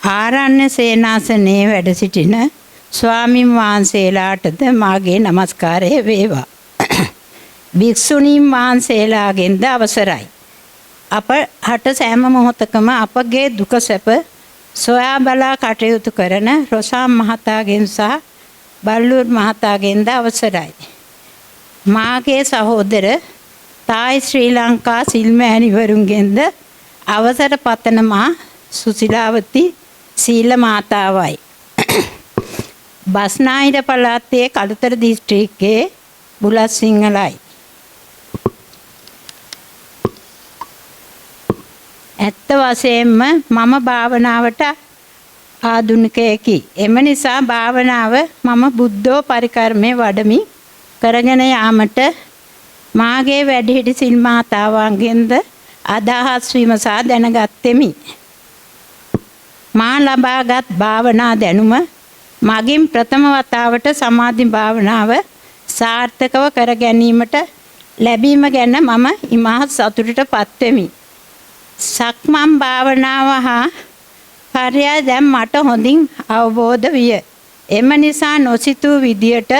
Speaker 10: ආරණ්‍ය සේනාසනයේ වැඩ සිටින ස්වාමින් වහන්සේලාටද මාගේ නමස්කාරය වේවා. භික්ෂුණීන් වහන්සේලාගෙන්ද අවසරයි. අප හට සෑම මොහොතකම අපගේ දුක සැප සොයා බලා කටයුතු කරන රොෂාන් මහතාගෙන් සහ බල්ලූර් මහතාගෙන්ද අවසරයි. මාගේ සහෝදර තායි ශ්‍රී ලංකා සිල්මෑණිවරුන්ගෙන්ද අවසර පතන මා සුසිලාවති සීල මාතාවයි. බස්නාහිර පළාතේ කළුතර දිස්ත්‍රික්කයේ බුලත් සිංහලයි. ඇත්ත වශයෙන්ම මම භාවනාවට ආධුනිකයෙකි. එම නිසා භාවනාව මම බුද්ධෝ පරිකර්මයේ වඩමි කරගෙන යාමට මාගේ වැඩිහිටි සිල් මාතාවන්ගෙන්ද අදහස් විමසා දැනගත්ෙමි. මා ලබාගත් භාවනා දැනුම මගින් ප්‍රථම වතාවට සමාධි භාවනාව සාර්ථකව කර ගැනීමට ලැබීම ගැන මම ඉමහත් සතුටටපත් වෙමි. සක්මන් භාවනාව හා පර්යාය දැන් මට හොඳින් අවබෝධ විය. එම නිසා නොසිතූ විදියට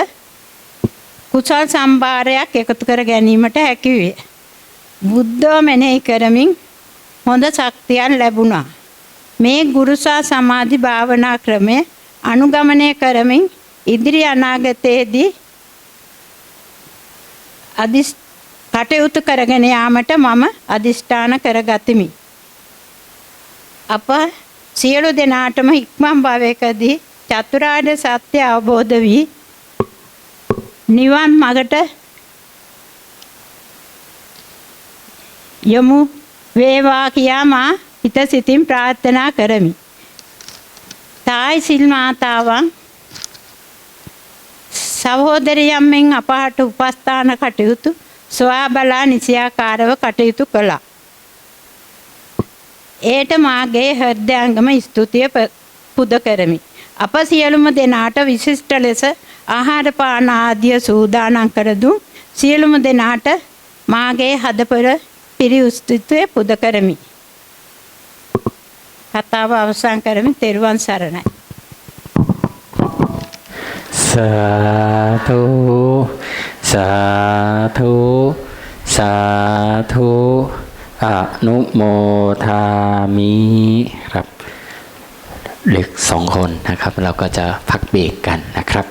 Speaker 10: කුසල් සම්භාරයක් එකතු කර ගැනීමට හැකි විය. බුද්ධව මෙනෙහි කරමින් හොඳ ශක්තියක් ලැබුණා. මේ ගුරුසා සමාධි භාවනා ක්‍රමය අනුගමනය කරමින් ඉදිරි අනාගතයේදී කටයුතු කරගෙන යාමට මම අදිෂ්ඨාන කරගතිමි. අප සියලු දෙනාටම ඉක්මන් භවයකදී චතුරාර්ය සත්‍ය අවබෝධ වී නිවන් මඟට යමු වේවා කියා මා හිත සිතින් ප්‍රාර්ථනා කරමි. තායි සිල් මාතාවන් සහෝදරියන් මෙන් අපහට උපස්ථාන කටයුතු සොයා බලා නිසියාකාරව කටයුතු කළා. ඒට මාගේ හෘදයාංගම ස්තුතිය පුද කරමි. අප සියලුම දෙනාට විශිෂ්ට ලෙස ආහාර පාන ආදිය සූදානම් කර දුන් සියලුම දෙනාට මාගේ හදපර පිරිස්තුතිය පුද කරමි. කතාව අවසන් කරමි. තෙරුවන් සරණයි.
Speaker 2: සාධු සාධු සාධුอนุโมทามิครับเด็ก2 คนนะครับเราก็จะพักเบรกกันนะครับ